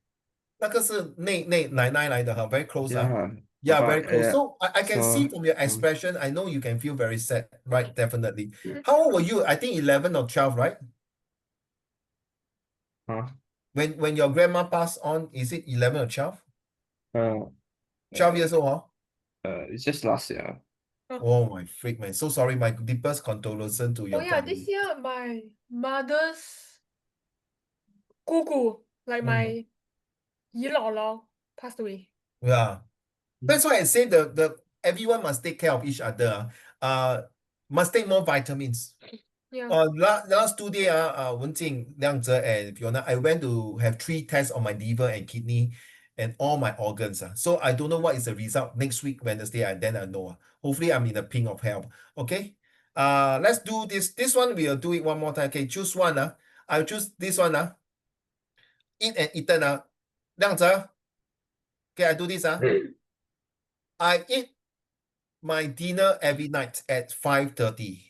[SPEAKER 1] 那个是奶奶来的哈，very close 啊。
[SPEAKER 3] Yeah,
[SPEAKER 1] Yeah,
[SPEAKER 3] but
[SPEAKER 1] very close. So I can
[SPEAKER 3] so
[SPEAKER 1] see from your expression, I know you can feel very sad, right? Definitely. How old were you? I think 11 or 12, right?
[SPEAKER 3] huh?
[SPEAKER 1] When your grandma passed on, is it 11 or 12?
[SPEAKER 3] Uh,
[SPEAKER 1] 12 years old,
[SPEAKER 3] it's just last year.
[SPEAKER 1] Oh my freak, man. So sorry, my deepest condolences to
[SPEAKER 2] Oh
[SPEAKER 1] your
[SPEAKER 2] yeah,
[SPEAKER 1] family.
[SPEAKER 2] this year my mother's 姑姑, like my 姨姥姥, passed away.
[SPEAKER 1] Yeah. That's why I say the everyone must take care of each other. Must take more vitamins.
[SPEAKER 2] Yeah.
[SPEAKER 1] Last 2 days, Wenjing, Liangze, and Fiona, I went to have 3 tests on my liver and kidney and all my organs. So I don't know what is the result next week, Wednesday, and then I know. Hopefully, I'm in the pink of health. Okay. Let's do this. This one, we'll do it one more time. Okay, choose one. I'll choose this one. Eat and eaten. Liangze. Okay, I do this. I eat my dinner every night at 5:30.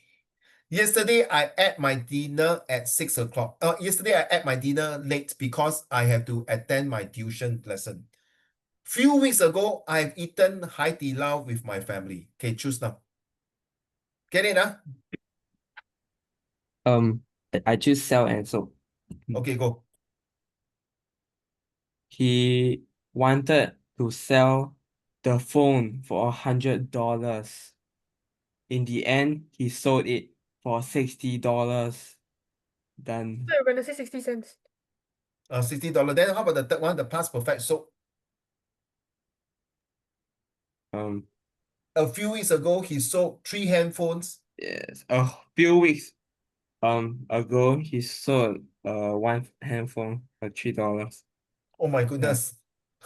[SPEAKER 1] Yesterday, I ate my dinner at 6 o'clock. Yesterday, I ate my dinner late because I have to attend my tuition lesson. Few weeks ago, I've eaten Hai Di Lao with my family. Okay, choose now. Get it, huh?
[SPEAKER 3] I choose sell and soap.
[SPEAKER 1] Okay, go.
[SPEAKER 3] He wanted to sell the phone for $100. In the end, he sold it for $60. Done.
[SPEAKER 2] So you're gonna say 60 cents.
[SPEAKER 1] $60. Then how about the third one, the Plus Perfect soap? A few weeks ago, he sold 3 handphones.
[SPEAKER 3] Yes. A few weeks ago, he sold one handphone for $3.
[SPEAKER 1] Oh my goodness.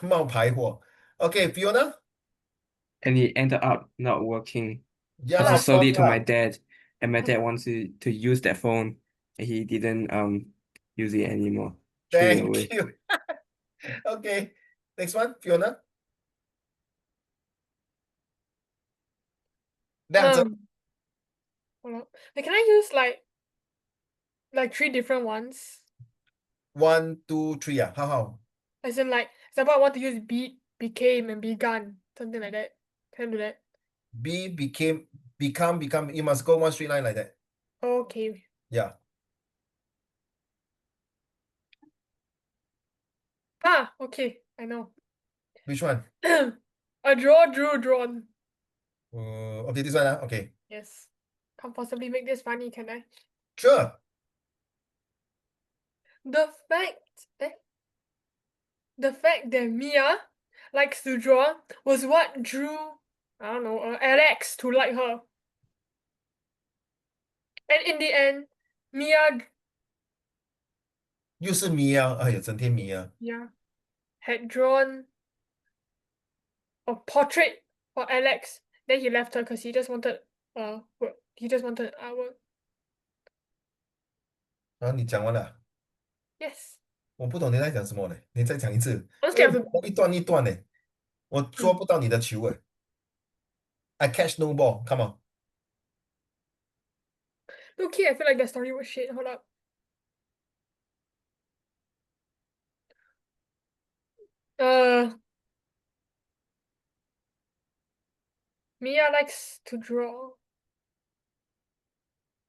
[SPEAKER 1] 冒牌货. Okay, Fiona?
[SPEAKER 3] And it ended up not working.
[SPEAKER 1] Yeah,
[SPEAKER 3] Because he
[SPEAKER 1] lah,
[SPEAKER 3] sold
[SPEAKER 1] sorry
[SPEAKER 3] it to my
[SPEAKER 1] lah.
[SPEAKER 3] dad, and my dad wants to use that phone, and he didn't use it anymore. Threw it away.
[SPEAKER 1] Thank you. Okay, next one, Fiona. 亮泽
[SPEAKER 2] Hold up. Like, can I use like 3 different ones?
[SPEAKER 1] ，1 2 3啊，how
[SPEAKER 2] As in like, example, I want to use beat, became, and begun, something like that. Can I do that?
[SPEAKER 1] be became become. You must go one straight line like that.
[SPEAKER 2] Okay.
[SPEAKER 1] Yeah.
[SPEAKER 2] Ah, okay. I know.
[SPEAKER 1] Which one?
[SPEAKER 2] A draw, drew, drawn.
[SPEAKER 1] Okay, this one. Okay.
[SPEAKER 2] Yes. Can't possibly make this funny, can I?
[SPEAKER 1] Sure.
[SPEAKER 2] The fact, the fact that Mia likes to draw was what drew, I don't know, Alex to like her. And in the end, Mia,
[SPEAKER 1] 又是谜啊！哎呀，整天谜啊！
[SPEAKER 2] yeah, had drawn a portrait for Alex. Then he left her because he just wanted work. He just wanted artwork.
[SPEAKER 1] 然后你讲完了，Yes. 我不懂你在讲什么呢？你再讲一次，
[SPEAKER 2] Honestly,
[SPEAKER 1] 因为我一段一段呢，我捉不到你的球哎。I catch no ball. Come on.
[SPEAKER 2] okay, I feel like that story was shit. Hold up. Mia likes to draw.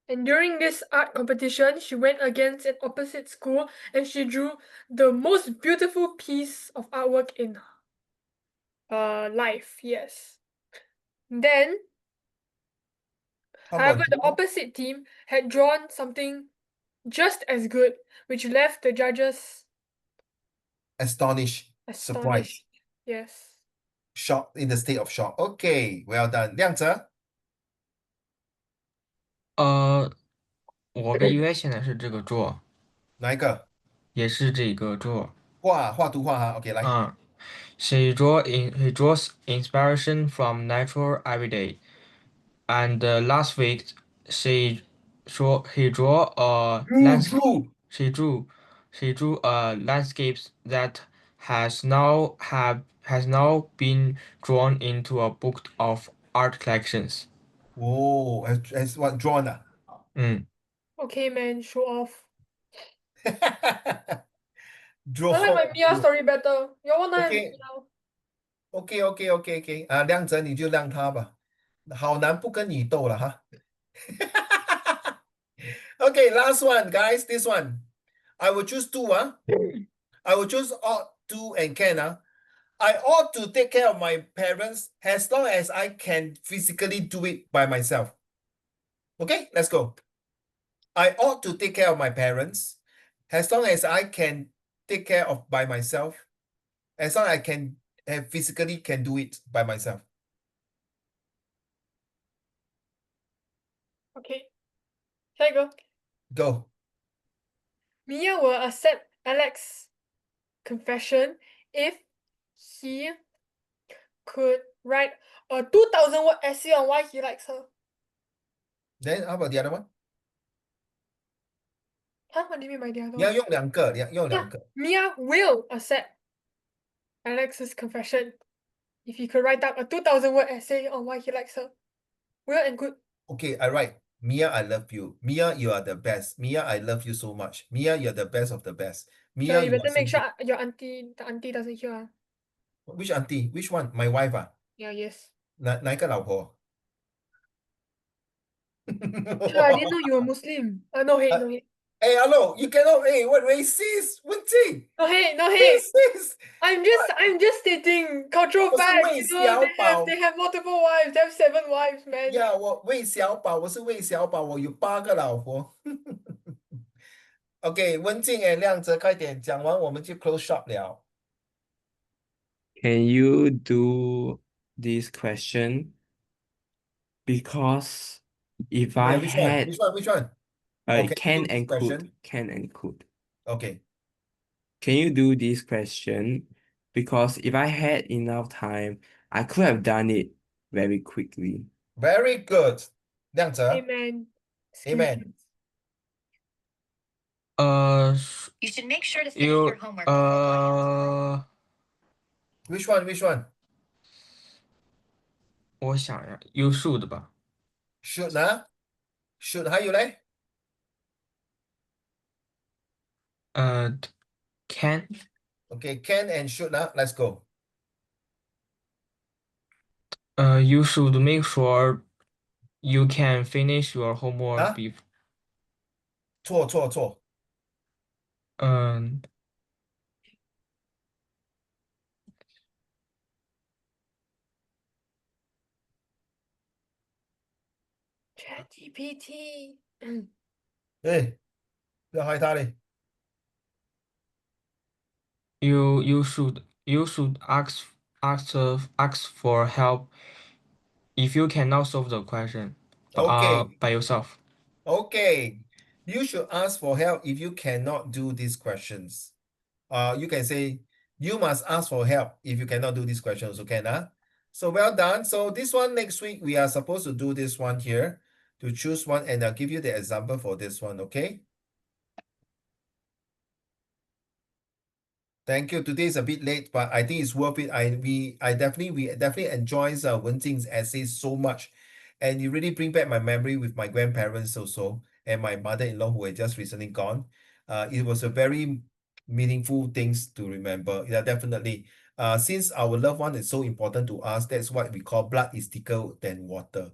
[SPEAKER 2] And during this art competition, she went against an opposite school and she drew the most beautiful piece of artwork in her life. Yes. Then,
[SPEAKER 1] How
[SPEAKER 2] however,
[SPEAKER 1] about
[SPEAKER 2] the
[SPEAKER 1] you?
[SPEAKER 2] opposite team had drawn something just as good, which left the judges
[SPEAKER 1] Astonished, surprised,
[SPEAKER 2] astonished. Yes.
[SPEAKER 1] shocked, in the state of shock. Okay, well done. 亮泽，
[SPEAKER 4] 我的 UI 现在是这个 draw，
[SPEAKER 1] 哪一个？
[SPEAKER 4] 也是这个 draw。
[SPEAKER 1] 画图画哈。OK，来。
[SPEAKER 4] 嗯he draws inspiration from natural everyday. And last week he draw a landscape.
[SPEAKER 1] Drew.
[SPEAKER 4] She drew a landscapes that has now been drawn into a book of art collections.
[SPEAKER 1] Oh, as what drawn 啊
[SPEAKER 4] Mm.
[SPEAKER 2] Okay, man, show off.
[SPEAKER 1] ？Draw.
[SPEAKER 2] I like my Mia story better. You want to have
[SPEAKER 1] OK
[SPEAKER 2] Mia?
[SPEAKER 1] OK OK OK OK 啊，亮泽你就让他吧，好难不跟你斗了哈。Okay, last one, guys. This one, I will choose two. I will choose ought to and can. I ought to take care of my parents as long as I can physically do it by myself. Okay, let's go. I ought to take care of my parents as long as I can take care of by myself, as long as I can physically can do it by myself.
[SPEAKER 2] Okay. Here you go.
[SPEAKER 1] Go.
[SPEAKER 2] Mia will accept Alex's confession if he could write a 2,000 word essay on why he likes her.
[SPEAKER 1] Then how about the other one?
[SPEAKER 2] Huh? What do you mean by the other
[SPEAKER 1] 你要
[SPEAKER 2] one?
[SPEAKER 1] 用两个，你要用
[SPEAKER 2] Yeah,
[SPEAKER 1] 两个。
[SPEAKER 2] Mia will accept Alex's confession if he could write up a 2,000 word essay on why he likes her. Will and good.
[SPEAKER 1] Okay, I write. Mia, I love you. Mia, you are the best. Mia, I love you so much. Mia, you're the best of the best.
[SPEAKER 2] Sure,
[SPEAKER 1] Mia,
[SPEAKER 2] you
[SPEAKER 1] you are
[SPEAKER 2] better
[SPEAKER 1] so
[SPEAKER 2] make
[SPEAKER 1] good.
[SPEAKER 2] sure the auntie doesn't hear.
[SPEAKER 1] Which auntie? Which one? My wife 啊？
[SPEAKER 2] Yeah, yes.
[SPEAKER 1] 哪一个老婆？
[SPEAKER 2] Sure, I didn't know you were Muslim. No hate, no hate.
[SPEAKER 1] Hey, hello, you cannot. Hey, what racist? 文静
[SPEAKER 2] No hate, no hate.
[SPEAKER 1] racist.
[SPEAKER 2] I'm just stating cultural
[SPEAKER 1] 我是
[SPEAKER 2] facts,
[SPEAKER 1] 魏
[SPEAKER 2] you know,
[SPEAKER 1] 小宝
[SPEAKER 2] they have multiple wives, they have 7 wives, man.
[SPEAKER 1] 呀，我魏小宝，我是魏小宝，我有8个老婆。OK，文静诶，亮泽，快点讲完，我们就 close shop 了。
[SPEAKER 3] Can you do this question? Because if I
[SPEAKER 1] Which one?
[SPEAKER 3] had
[SPEAKER 1] Which one? Which one? Okay,
[SPEAKER 3] can
[SPEAKER 1] do this
[SPEAKER 3] and
[SPEAKER 1] question.
[SPEAKER 3] could.
[SPEAKER 1] Okay,
[SPEAKER 3] Can you do this question? Because if I had enough time, I could have done it very quickly.
[SPEAKER 1] very good，亮泽
[SPEAKER 2] Amen.
[SPEAKER 1] Amen.
[SPEAKER 4] You should make sure to finish your homework before
[SPEAKER 1] Which one? Which one?
[SPEAKER 4] 我想呀，优秀的吧。
[SPEAKER 1] Should นะ should 还有嘞
[SPEAKER 4] Can
[SPEAKER 1] Okay, can and should นะ let's go.
[SPEAKER 4] you should make sure you can finish your homework
[SPEAKER 1] 啊
[SPEAKER 4] before
[SPEAKER 1] 错。
[SPEAKER 2] ChatGPT.
[SPEAKER 1] 哎，不要害他嘞。
[SPEAKER 4] you should ask for help if you cannot solve the question
[SPEAKER 1] Okay,
[SPEAKER 4] by yourself.
[SPEAKER 1] okay. You should ask for help if you cannot do these questions. You can say you must ask for help if you cannot do these questions. Okay, nah? So well done. So this one next week we are supposed to do this one here to choose one, and I'll give you the example for this one. Okay. Thank you. Today is a bit late, but I think it's worth it. We definitely enjoys Wenjing's essays so much, and you really bring back my memory with my grandparents also and my mother-in-law who had just recently gone. It was a very meaningful things to remember. Yeah, definitely. Since our loved one is so important to us, that's what we call blood is thicker than water.